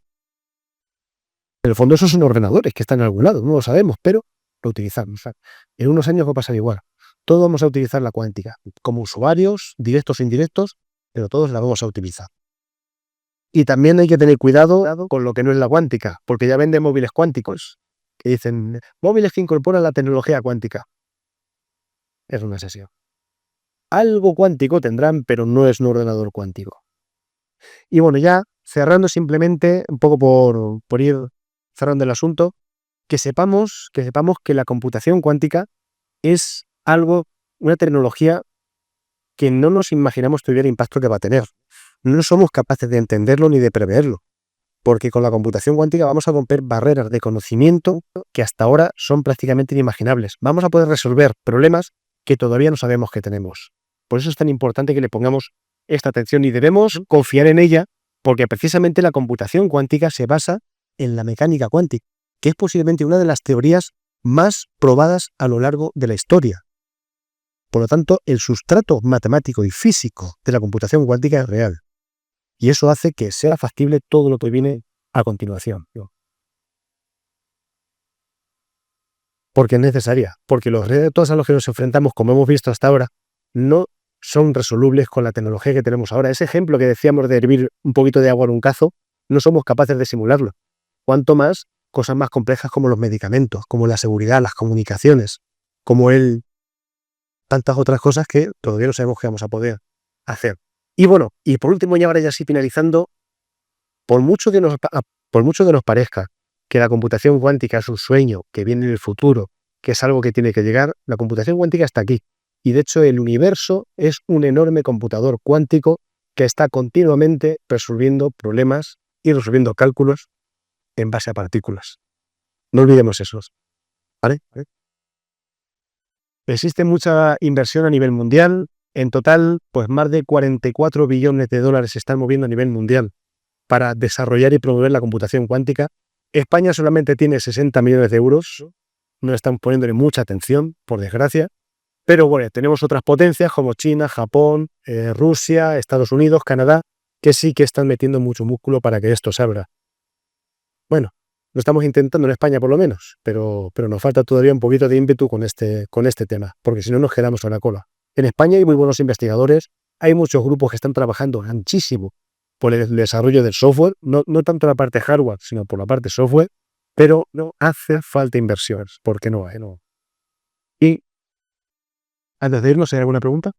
En el fondo esos son ordenadores que están en algún lado, no lo sabemos, pero lo utilizamos. En unos años va a pasar igual. Todos vamos a utilizar la cuántica, como usuarios, directos o indirectos, pero todos la vamos a utilizar. Y también hay que tener cuidado con lo que no es la cuántica, porque ya venden móviles cuánticos, que dicen, móviles que incorporan la tecnología cuántica. Es una sesión. Algo cuántico tendrán, pero no es un ordenador cuántico. Y bueno, ya cerrando simplemente, un poco por ir cerrando el asunto, que sepamos que la computación cuántica es algo, una tecnología que no nos imaginamos tuviera el impacto que va a tener. No somos capaces de entenderlo ni de preverlo, porque con la computación cuántica vamos a romper barreras de conocimiento que hasta ahora son prácticamente inimaginables. Vamos a poder resolver problemas que todavía no sabemos que tenemos. Por eso es tan importante que le pongamos esta atención y debemos confiar en ella, porque precisamente la computación cuántica se basa en la mecánica cuántica, que es posiblemente una de las teorías más probadas a lo largo de la historia. Por lo tanto, el sustrato matemático y físico de la computación cuántica es real. Y eso hace que sea factible todo lo que viene a continuación. Porque es necesaria, porque los retos a los que nos enfrentamos, como hemos visto hasta ahora, no son resolubles con la tecnología que tenemos ahora. Ese ejemplo que decíamos de hervir un poquito de agua en un cazo, no somos capaces de simularlo. Cuanto más cosas más complejas como los medicamentos, como la seguridad, las comunicaciones, como tantas otras cosas que todavía no sabemos qué vamos a poder hacer. Y bueno, y por último, y ahora ya sí finalizando, por mucho que nos parezca que la computación cuántica es un sueño que viene en el futuro, que es algo que tiene que llegar, la computación cuántica está aquí. Y de hecho el universo es un enorme computador cuántico que está continuamente resolviendo problemas y resolviendo cálculos en base a partículas. No olvidemos eso. ¿Vale? Existe mucha inversión a nivel mundial. En total, pues más de 44 billones de dólares se están moviendo a nivel mundial para desarrollar y promover la computación cuántica. España solamente tiene 60 millones de euros. No están poniéndole mucha atención, por desgracia. Pero bueno, tenemos otras potencias como China, Japón, Rusia, Estados Unidos, Canadá, que sí que están metiendo mucho músculo para que esto se abra. Bueno, lo estamos intentando en España por lo menos, pero nos falta todavía un poquito de ímpetu con este tema, porque si no nos quedamos a la cola. En España hay muy buenos investigadores, hay muchos grupos que están trabajando muchísimo por el desarrollo del software, no tanto la parte hardware, sino por la parte software, pero no hace falta inversiones, porque no hay. Y antes de irnos, ¿hay alguna pregunta?